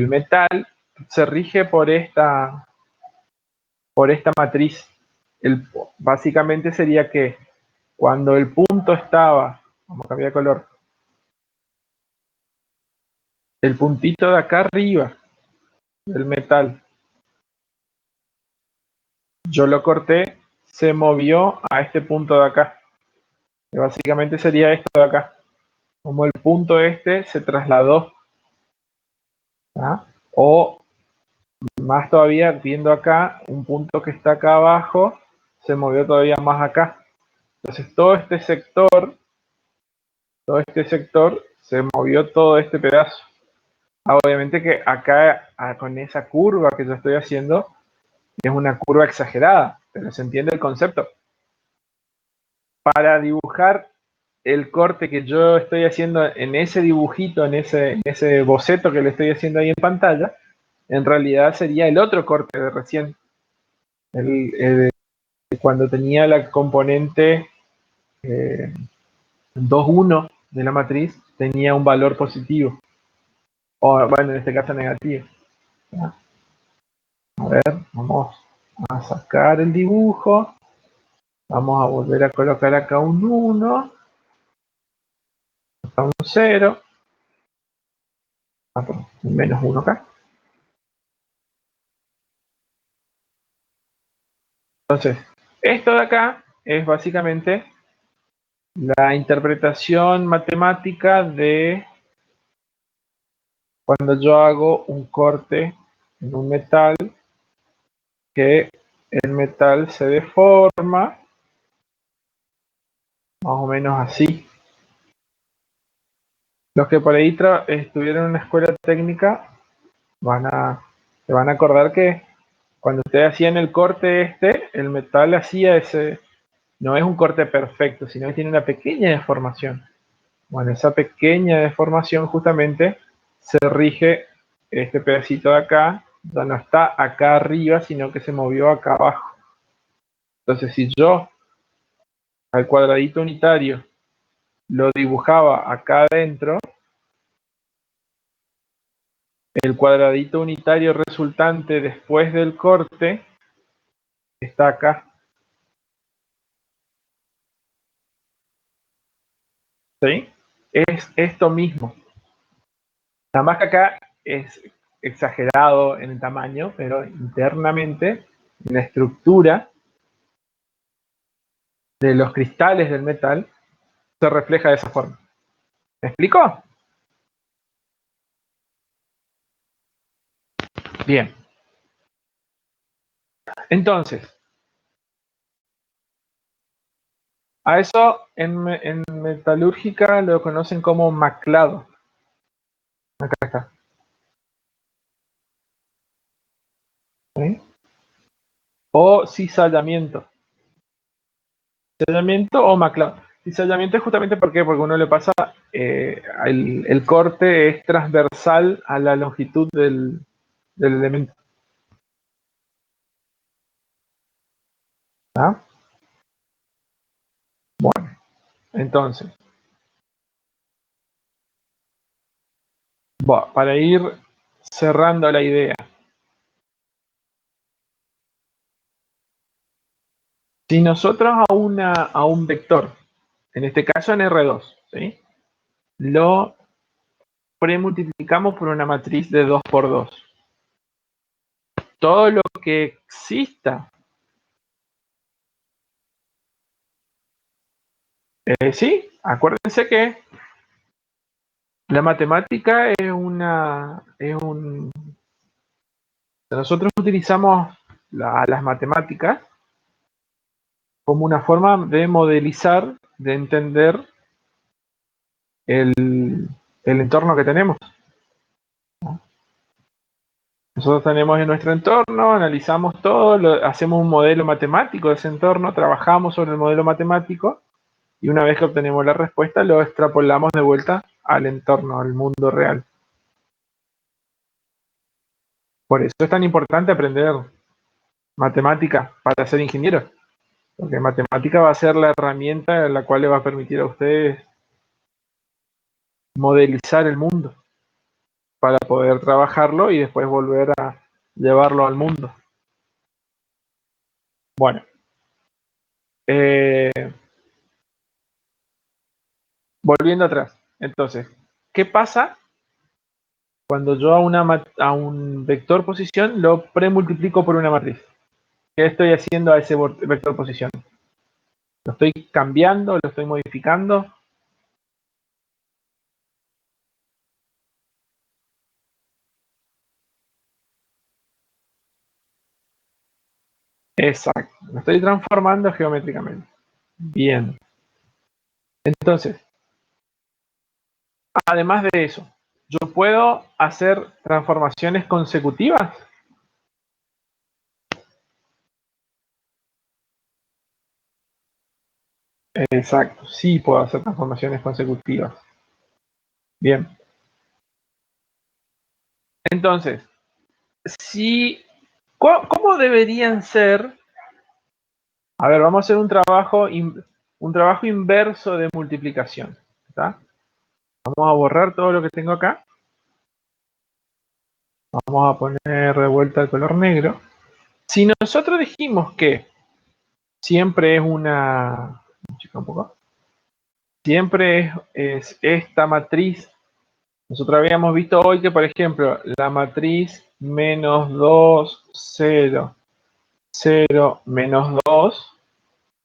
metal, se rige por esta matriz. Básicamente sería que cuando el punto estaba, vamos a cambiar de color, el puntito de acá arriba del metal, yo lo corté, se movió a este punto de acá, que básicamente sería esto de acá, como el punto este se trasladó, ¿ah? O más todavía, viendo acá, un punto que está acá abajo, se movió todavía más acá. Entonces todo este sector se movió todo este pedazo. Obviamente que acá, con esa curva que yo estoy haciendo, es una curva exagerada, pero se entiende el concepto. Para dibujar el corte que yo estoy haciendo en ese dibujito, en ese boceto que le estoy haciendo ahí en pantalla, en realidad sería el otro corte de recién. Cuando tenía la componente 2,1 de la matriz, tenía un valor positivo. O bueno, en este caso negativo. A ver, vamos a sacar el dibujo. Vamos a volver a colocar acá un 1, acá un 0, un menos 1 acá. Entonces, esto de acá es básicamente la interpretación matemática de cuando yo hago un corte en un metal, que el metal se deforma más o menos así. Los que por ahí estuvieron en una escuela técnica se van a acordar que cuando ustedes hacían el corte el metal hacía no es un corte perfecto, sino que tiene una pequeña deformación. Bueno, esa pequeña deformación justamente se rige este pedacito de acá, ya no está acá arriba, sino que se movió acá abajo. Entonces, si yo al cuadradito unitario lo dibujaba acá adentro, el cuadradito unitario resultante después del corte está acá. ¿Sí? Es esto mismo. Nada más que acá es exagerado en el tamaño, pero internamente, en la estructura de los cristales del metal, se refleja de esa forma. ¿Me explico? Bien. Entonces, a eso en metalúrgica lo conocen como maclado. Acá está. ¿Sí? O cizallamiento. Cizallamiento o maclado. Cizallamiento es justamente porque uno le pasa, el corte es transversal a la longitud del elemento. ¿Ah? Bueno, entonces, para ir cerrando la idea, si nosotros a un vector, en este caso en R2, ¿sí? Lo premultiplicamos por una matriz de 2 por 2. Todo lo que exista, sí, acuérdense que la matemática nosotros utilizamos las matemáticas como una forma de modelizar, de entender el entorno que tenemos. Nosotros tenemos en nuestro entorno, analizamos todo, hacemos un modelo matemático de ese entorno, trabajamos sobre el modelo matemático y una vez que obtenemos la respuesta lo extrapolamos de vuelta al entorno, al mundo real. Por eso es tan importante aprender matemática para ser ingeniero, porque matemática va a ser la herramienta en la cual le va a permitir a ustedes modelizar el mundo para poder trabajarlo y después volver a llevarlo al mundo. Bueno, eh, volviendo atrás. Entonces, ¿qué pasa cuando yo a un vector posición lo premultiplico por una matriz? ¿Qué estoy haciendo a ese vector posición? ¿Lo estoy cambiando? ¿Lo estoy modificando? Exacto, lo estoy transformando geométricamente. Bien. Entonces, además de eso, ¿yo puedo hacer transformaciones consecutivas? Exacto, sí puedo hacer transformaciones consecutivas. Bien. Entonces, si, ¿cómo deberían ser? A ver, vamos a hacer un trabajo inverso de multiplicación. ¿Está? Vamos a borrar todo lo que tengo acá. Vamos a poner de vuelta el color negro. Si nosotros dijimos que siempre es una... Un poco, siempre es esta matriz. Nosotros habíamos visto hoy que, por ejemplo, la matriz menos 2 0 0 menos 2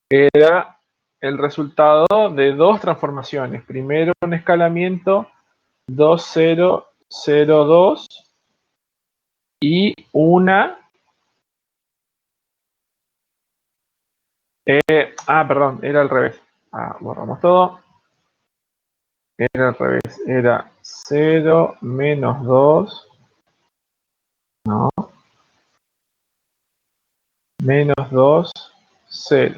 era el resultado de dos transformaciones. Primero un escalamiento 2 0 0 2 y una... perdón, era al revés. Borramos todo. Era al revés. Era 0 menos 2. No. Menos 2 0.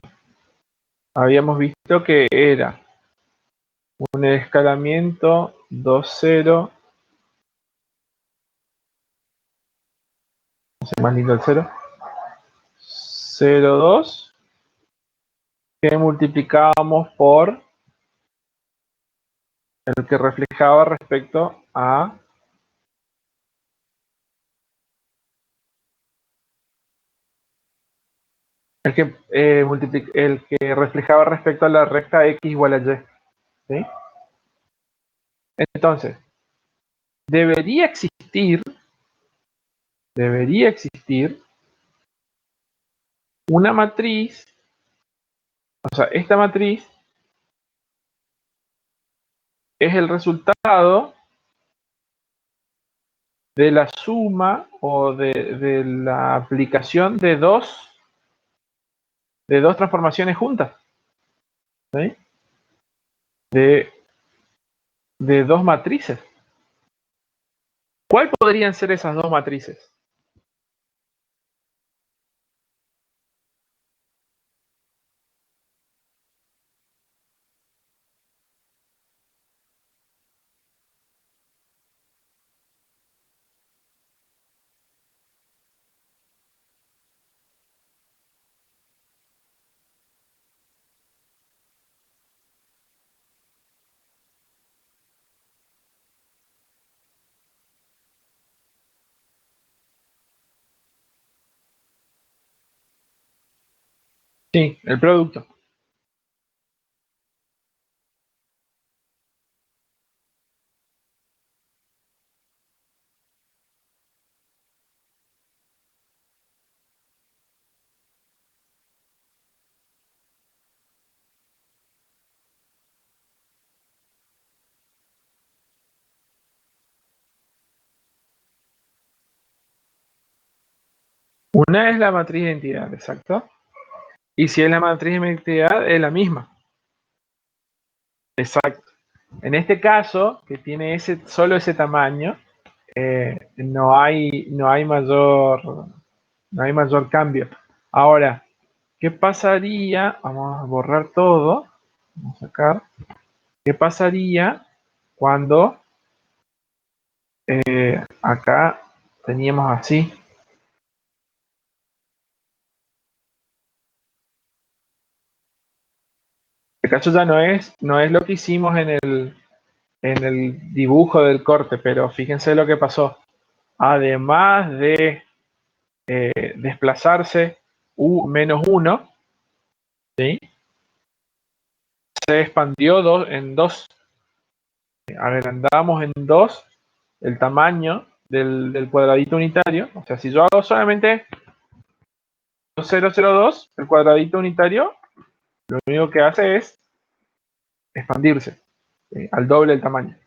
Habíamos visto que era un escalamiento 2 0. No sé, más lindo el 0. 0 2. Que multiplicábamos por el que reflejaba respecto a el que reflejaba respecto a la recta x igual a y. ¿Sí? Entonces, debería existir una matriz, o sea, esta matriz es el resultado de la suma o de la aplicación de dos transformaciones juntas, ¿sí? de, de dos matrices. ¿Cuál podrían ser esas dos matrices? Sí, el producto. Una es la matriz de identidad, exacto. Y si es la matriz de identidad, es la misma. Exacto. En este caso, que tiene solo ese tamaño, no hay mayor cambio. Ahora, ¿qué pasaría? Vamos a borrar todo. Vamos a sacar. ¿Qué pasaría cuando acá teníamos así. El caso ya no es lo que hicimos en el dibujo del corte, pero fíjense lo que pasó. Además de desplazarse -1, ¿sí? Se expandió en 2. Agrandamos en 2 el tamaño del cuadradito unitario. O sea, si yo hago solamente 0,02, el cuadradito unitario lo único que hace es expandirse, ¿sí? Al doble del tamaño.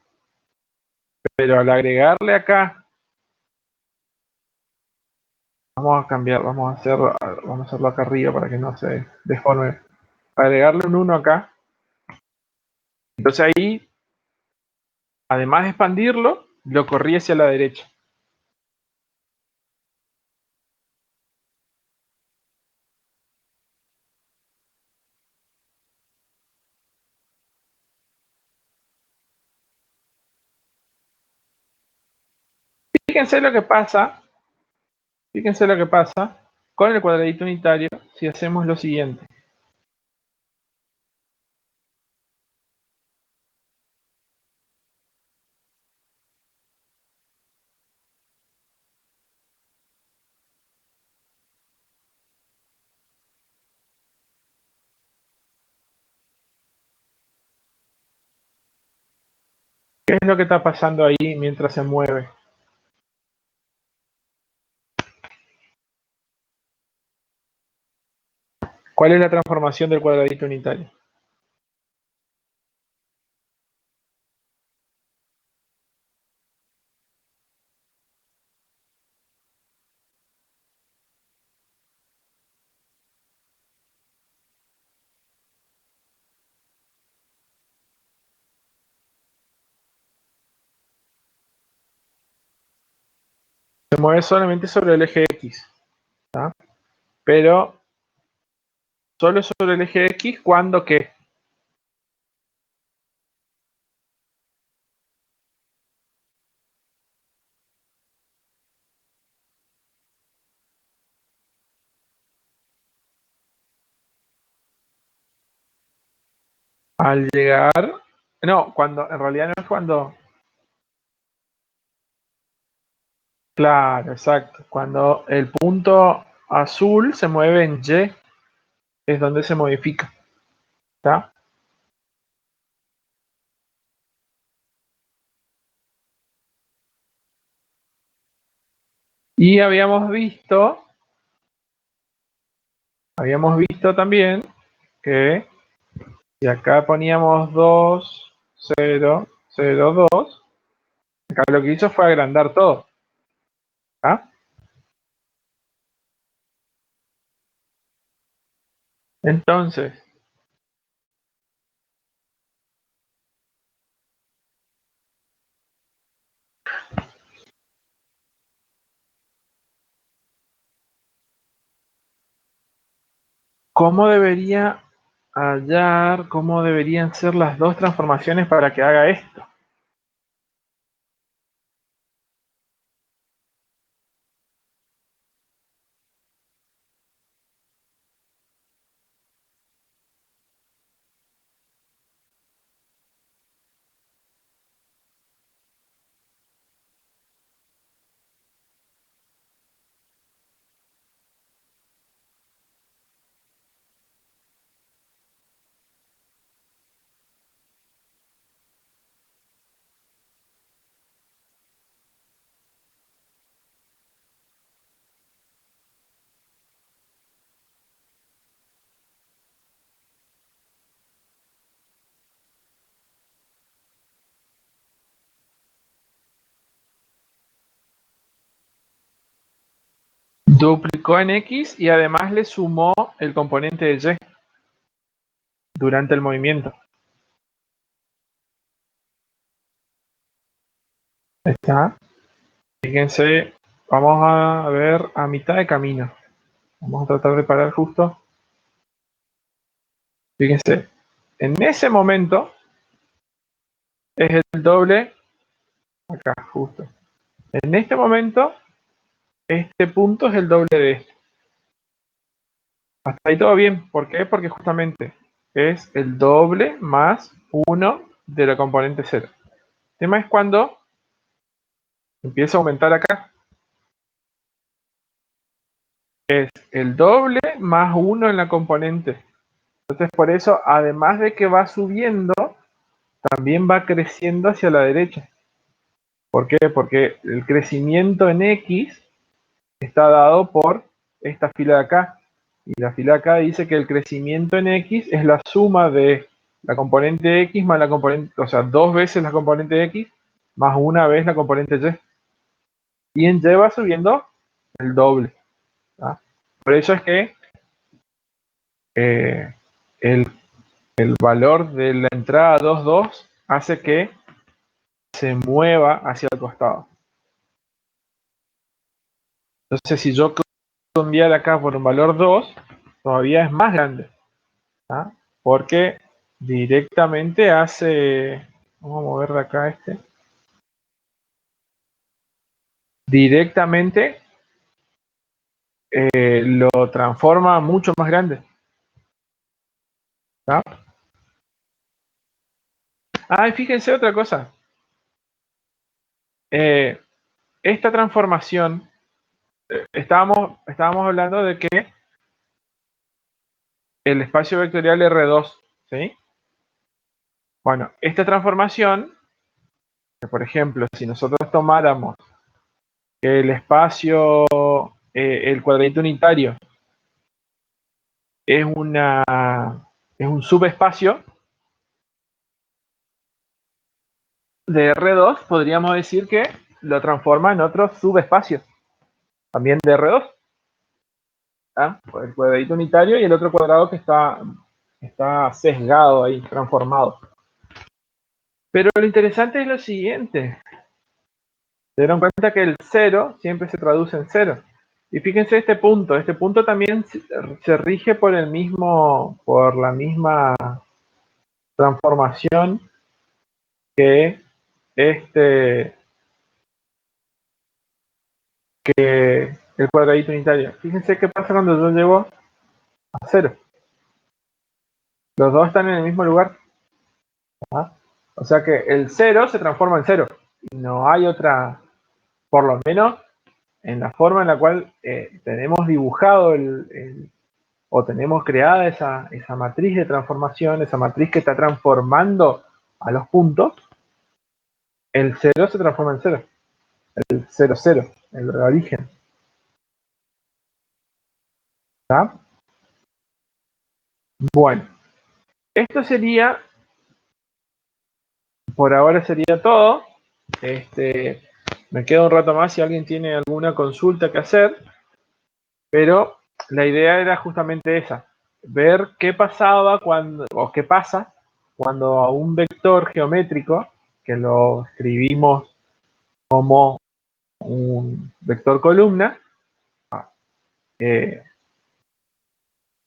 Pero al agregarle acá, vamos a cambiar, vamos a hacerlo acá arriba para que no se deforme. Agregarle un 1 acá. Entonces ahí, además de expandirlo, lo corrí hacia la derecha. Fíjense lo que pasa, fíjense lo que pasa con el cuadradito unitario si hacemos lo siguiente. ¿Qué es lo que está pasando ahí mientras se mueve? ¿Cuál es la transformación del cuadradito unitario? Se mueve solamente sobre el eje X, ¿tá? Pero solo sobre el eje X cuando ¿qué? Al llegar, no, cuando, en realidad no es cuando, claro, exacto, cuando el punto azul se mueve en Y, es donde se modifica, ¿tá? Y habíamos visto también que si acá poníamos 2, 0, 0, 2, acá lo que hizo fue agrandar todo, ¿tá? Entonces, cómo deberían ser las dos transformaciones para que haga esto? Duplicó en X y además le sumó el componente de Y durante el movimiento. ¿Está? Fíjense, vamos a ver a mitad de camino. Vamos a tratar de parar justo. Fíjense, en ese momento es el doble acá, justo. En este momento este punto es el doble de este. Hasta ahí todo bien. ¿Por qué? Porque justamente es el doble más 1 de la componente 0. El tema es cuando empieza a aumentar acá. Es el doble más 1 en la componente. Entonces por eso, además de que va subiendo, también va creciendo hacia la derecha. ¿Por qué? Porque el crecimiento en X está dado por esta fila de acá. Y la fila de acá dice que el crecimiento en X es la suma de la componente X más la componente, o sea, 2 veces la componente X más una vez la componente Y. Y en Y va subiendo el doble. ¿Tá? Por eso es que eh, el, el valor de la entrada 2,2 hace que se mueva hacia el costado. Entonces, si yo cambiar acá por un valor 2, todavía es más grande. ¿Tá? Porque directamente hace, vamos a mover de acá directamente lo transforma mucho más grande. ¿Tá? Ah, y fíjense otra cosa. Esta transformación, estábamos hablando de que el espacio vectorial R2, ¿sí? Bueno, esta transformación, por ejemplo, si nosotros tomáramos el espacio, el cuadradito unitario, es un subespacio de R2, podríamos decir que lo transforma en otro subespacio, también de R2. ¿Ah? El cuadradito unitario y el otro cuadrado que está sesgado ahí, transformado. Pero lo interesante es lo siguiente. Se dieron cuenta que el 0 siempre se traduce en 0. Y fíjense este punto también se rige por la misma transformación que el cuadradito unitario. Fíjense qué pasa cuando yo llevo a 0. Los dos están en el mismo lugar. ¿Ah? O sea que el 0 se transforma en 0. Y no hay otra, por lo menos en la forma en la cual tenemos dibujado o tenemos creada esa matriz de transformación, esa matriz que está transformando a los puntos, el 0 se transforma en 0. El 0, 0, el origen. ¿Está? Bueno, esto sería, por ahora sería todo. Me queda un rato más si alguien tiene alguna consulta que hacer, pero la idea era justamente esa, ver qué pasaba o qué pasa cuando a un vector geométrico, que lo escribimos como un vector columna,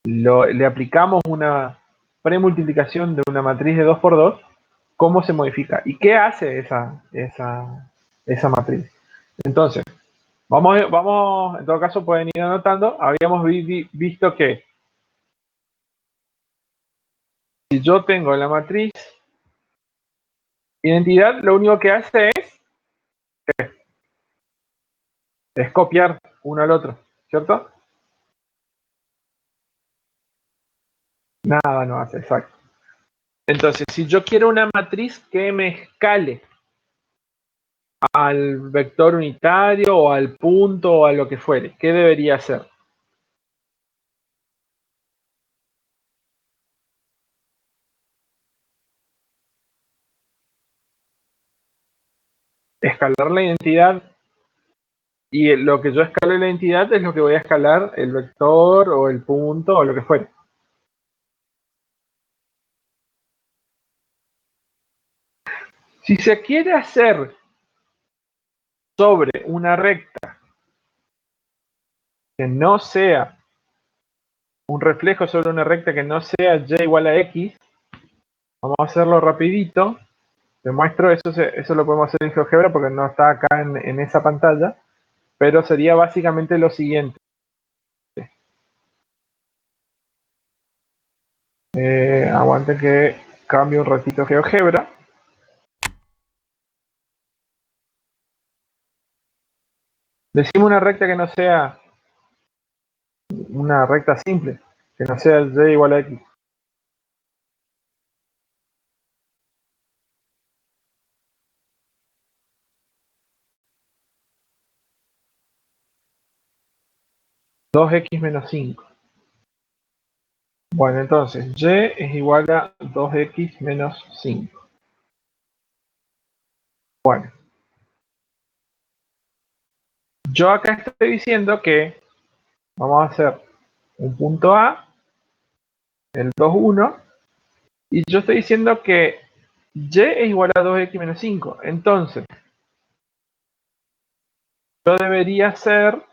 le aplicamos una premultiplicación de una matriz de 2×2, ¿cómo se modifica? ¿Y qué hace esa matriz? Entonces, vamos, en todo caso pueden ir anotando, habíamos visto que si yo tengo la matriz identidad, lo único que hace es copiar uno al otro, ¿cierto? Nada no hace, exacto. Entonces, si yo quiero una matriz que me escale al vector unitario o al punto o a lo que fuere, ¿qué debería hacer? Escalar la identidad, y lo que yo escale la identidad es lo que voy a escalar el vector o el punto o lo que fuere. Si se quiere hacer sobre una recta que no sea un reflejo sobre una recta que no sea y igual a x, vamos a hacerlo rapidito. Te muestro, eso lo podemos hacer en GeoGebra porque no está acá en esa pantalla. pero sería básicamente lo siguiente. Aguante que cambie un ratito GeoGebra. Decimos una recta que no sea una recta simple, que no sea y igual a x. Dos x menos 5. Bueno, entonces y es igual a 2x menos 5. Bueno, yo acá estoy diciendo que vamos a hacer un punto A, el 2, 1, y yo estoy diciendo que y es igual a 2x menos 5. Entonces, yo debería hacer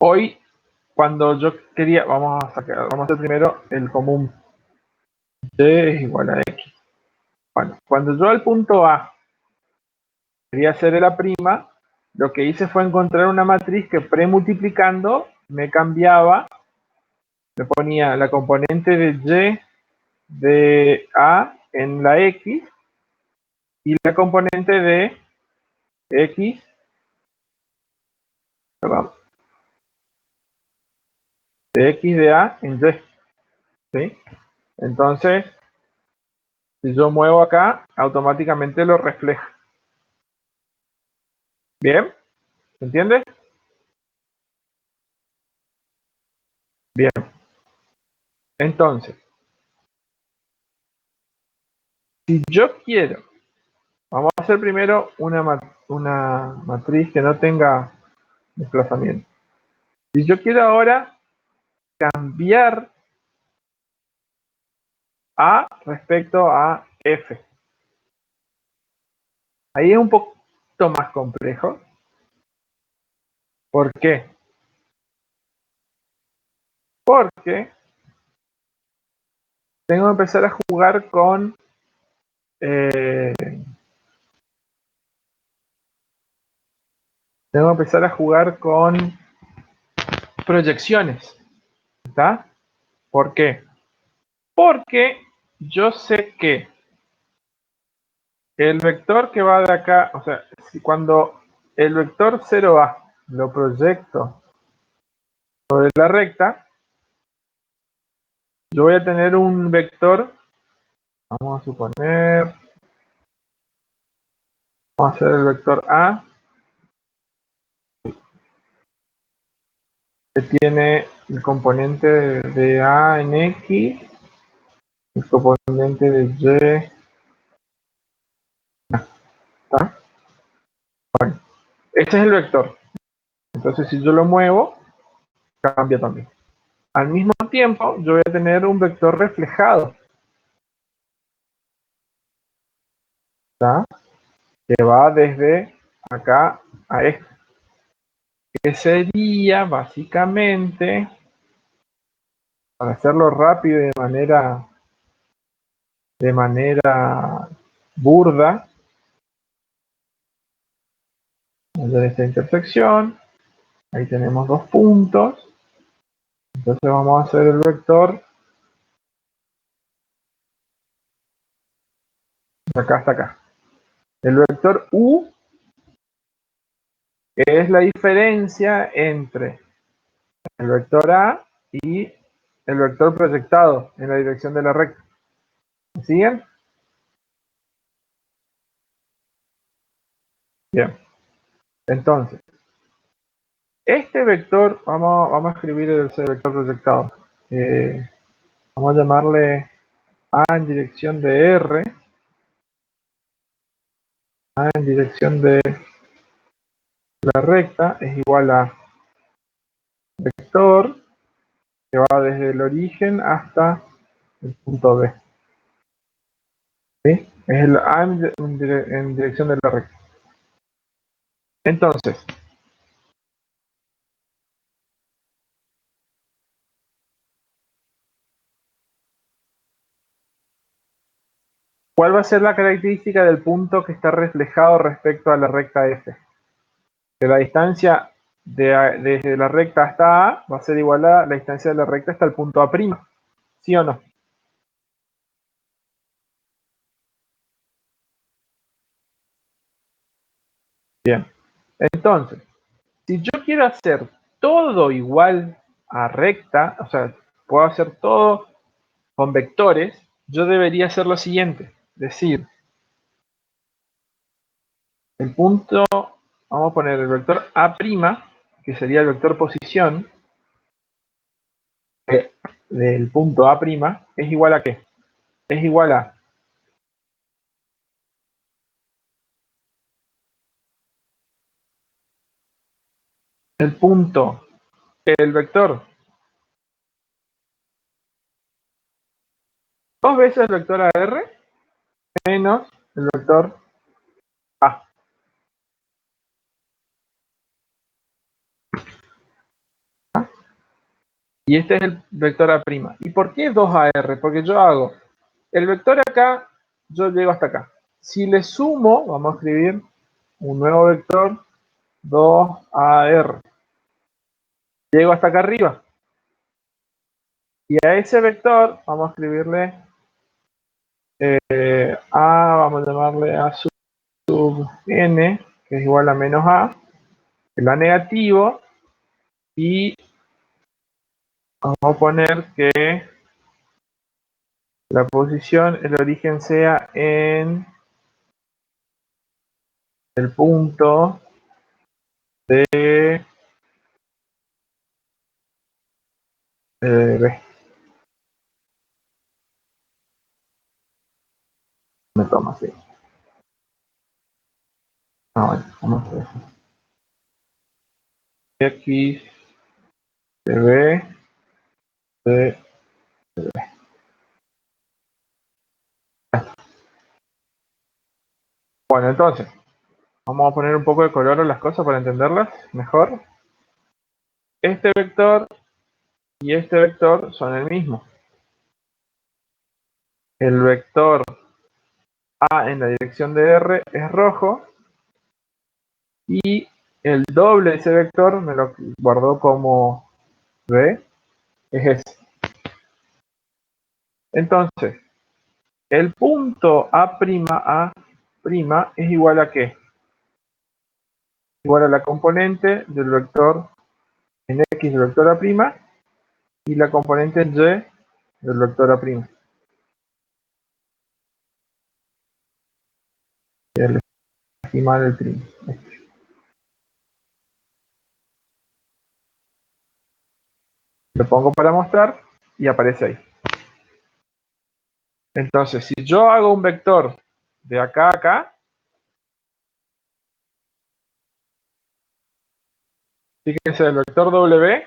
hoy, cuando yo quería, vamos a hacer primero el común. Y es igual a x. Bueno, cuando yo al punto A quería hacer la prima, lo que hice fue encontrar una matriz que premultiplicando me cambiaba, me ponía la componente de y de A en la x y la componente de x, perdón, de x de A en y. ¿Sí? Entonces, si yo muevo acá, automáticamente lo refleja. ¿Bien? ¿Se entiende? Bien. Entonces, si yo quiero, vamos a hacer primero una matriz que no tenga desplazamiento. Si yo quiero ahora cambiar A respecto a F, ahí es un poquito más complejo. ¿Por qué? Porque tengo que empezar a jugar con proyecciones. ¿Está? ¿Por qué? Porque yo sé que el vector que va de acá, o sea, si cuando el vector 0A lo proyecto sobre la recta, yo voy a tener un vector, vamos a suponer, vamos a hacer el vector A, que tiene el componente de A en X, el componente de Y, ¿está? Bueno, este es el vector. Entonces, si yo lo muevo, cambia también. Al mismo tiempo, yo voy a tener un vector reflejado, ¿está? Que va desde acá a este, que sería básicamente, para hacerlo rápido y de manera burda, de esta intersección, ahí tenemos dos puntos, entonces vamos a hacer el vector de acá hasta acá. El vector U es la diferencia entre el vector A y el vector proyectado en la dirección de la recta. ¿Me siguen? Bien. Entonces, este vector, vamos a escribir ese vector proyectado. Vamos a llamarle A en dirección de R, A en dirección de la recta es igual a vector que va desde el origen hasta el punto B. ¿Sí? Es el A en dirección de la recta. Entonces, ¿Cuál va a ser la característica del punto que está reflejado respecto a la recta F? Que la distancia desde la recta hasta A va a ser igual a la distancia de la recta hasta el punto A', ¿sí o no? Bien. Entonces, si yo quiero hacer todo igual a recta, o sea, puedo hacer todo con vectores, yo debería hacer lo siguiente, decir, el punto, vamos a poner el vector A', que sería el vector posición, del punto A', es igual a ¿qué? Es igual a el punto, el vector, dos veces el vector AR menos el vector A. Y este es el vector A'. ¿Y por qué 2AR? Porque yo hago el vector acá, yo llego hasta acá. Si le sumo, vamos a escribir un nuevo vector 2AR. Llego hasta acá arriba. Y a ese vector vamos a escribirle A, vamos a llamarle A sub n, que es igual a menos A, el A negativo, y vamos a poner que la posición, el origen sea en el punto de B. Me toma así. Ah, bueno, vamos a ver. X de B de B. Bueno, entonces, vamos a poner un poco de color a las cosas para entenderlas mejor. Este vector y este vector son el mismo. El vector A en la dirección de R es rojo y el doble de ese vector, me lo guardó como B, es ese. Entonces, el punto A', es igual a ¿qué? Igual a la componente del vector en X del vector A' y la componente en Y del vector A'. Y el estimar el primo. Lo pongo para mostrar y aparece ahí. Entonces, si yo hago un vector de acá a acá, fíjense, el vector W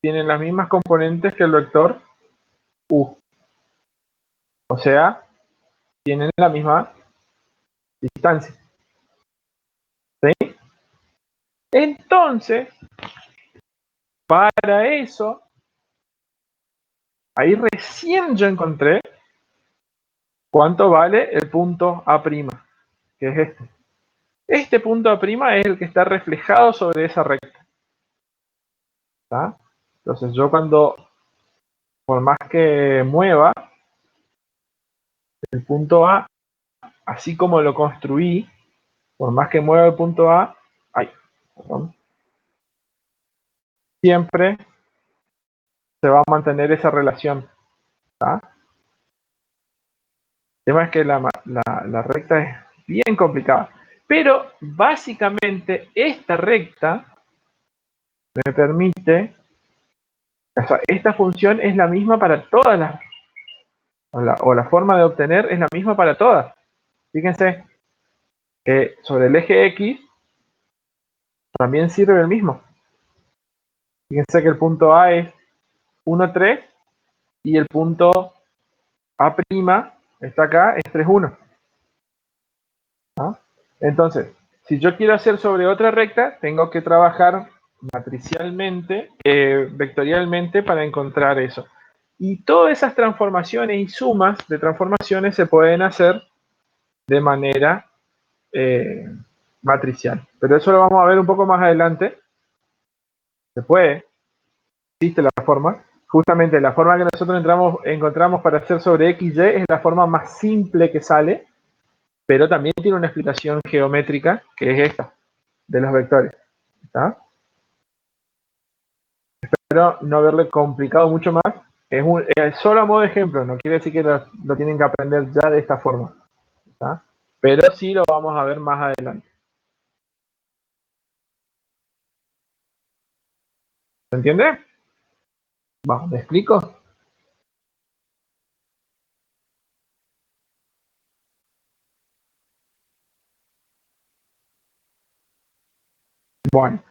tiene las mismas componentes que el vector U. O sea, tienen la misma distancia. ¿Sí? Entonces, para eso, ahí recién yo encontré cuánto vale el punto A', que es este. Este punto A' es el que está reflejado sobre esa recta. ¿Tá? Entonces yo cuando, por más que mueva el punto A, así como lo construí, por más que mueva el punto A, perdón, siempre se va a mantener esa relación. ¿Tá? El tema es que la recta es bien complicada. Pero básicamente esta recta me permite, o sea, esta función es la misma para todas las, o la forma de obtener es la misma para todas. Fíjense que sobre el eje X también sirve el mismo. Fíjense que el punto A es 1, 3 y el punto A' está acá, es 3, 1. ¿Ah? Entonces, si yo quiero hacer sobre otra recta, tengo que trabajar matricialmente, vectorialmente para encontrar eso. Y todas esas transformaciones y sumas de transformaciones se pueden hacer de manera matricial. Pero eso lo vamos a ver un poco más adelante. Se puede, existe la forma. Justamente la forma que nosotros encontramos para hacer sobre x, y es la forma más simple que sale, pero también tiene una explicación geométrica que es esta, de los vectores. ¿Está? Espero no haberle complicado mucho más. Es solo a modo de ejemplo, no quiere decir que lo tienen que aprender ya de esta forma. ¿Está? Pero sí lo vamos a ver más adelante. ¿Se entiende? Vamos, ¿me explico? Bueno,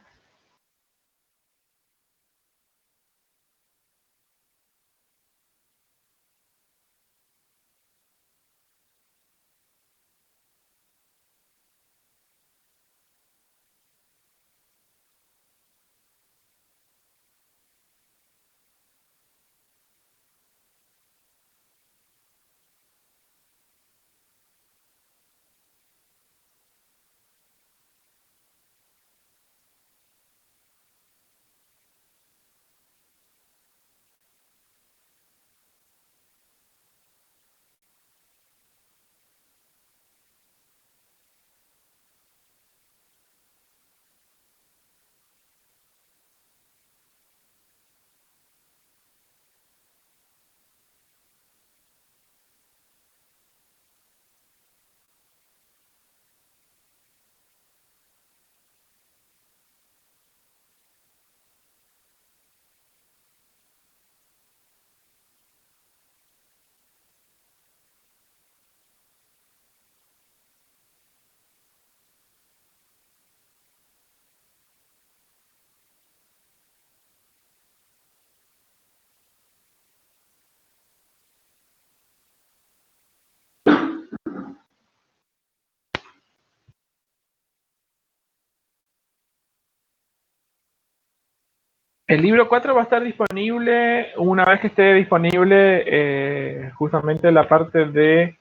el libro 4 va a estar disponible una vez que esté disponible justamente la parte de...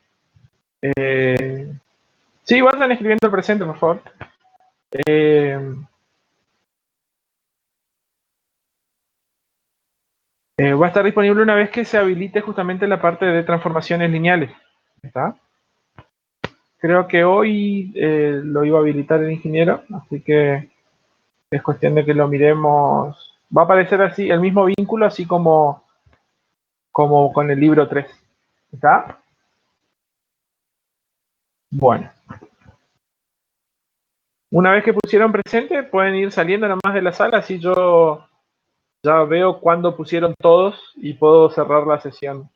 sí, vayan escribiendo el presente, por favor. Va a estar disponible una vez que se habilite justamente la parte de transformaciones lineales. ¿Está? Creo que hoy lo iba a habilitar el ingeniero, así que es cuestión de que lo miremos. Va a aparecer así el mismo vínculo, así como con el libro 3. ¿Está? Bueno. Una vez que pusieron presente, pueden ir saliendo nomás de la sala, así yo ya veo cuándo pusieron todos y puedo cerrar la sesión.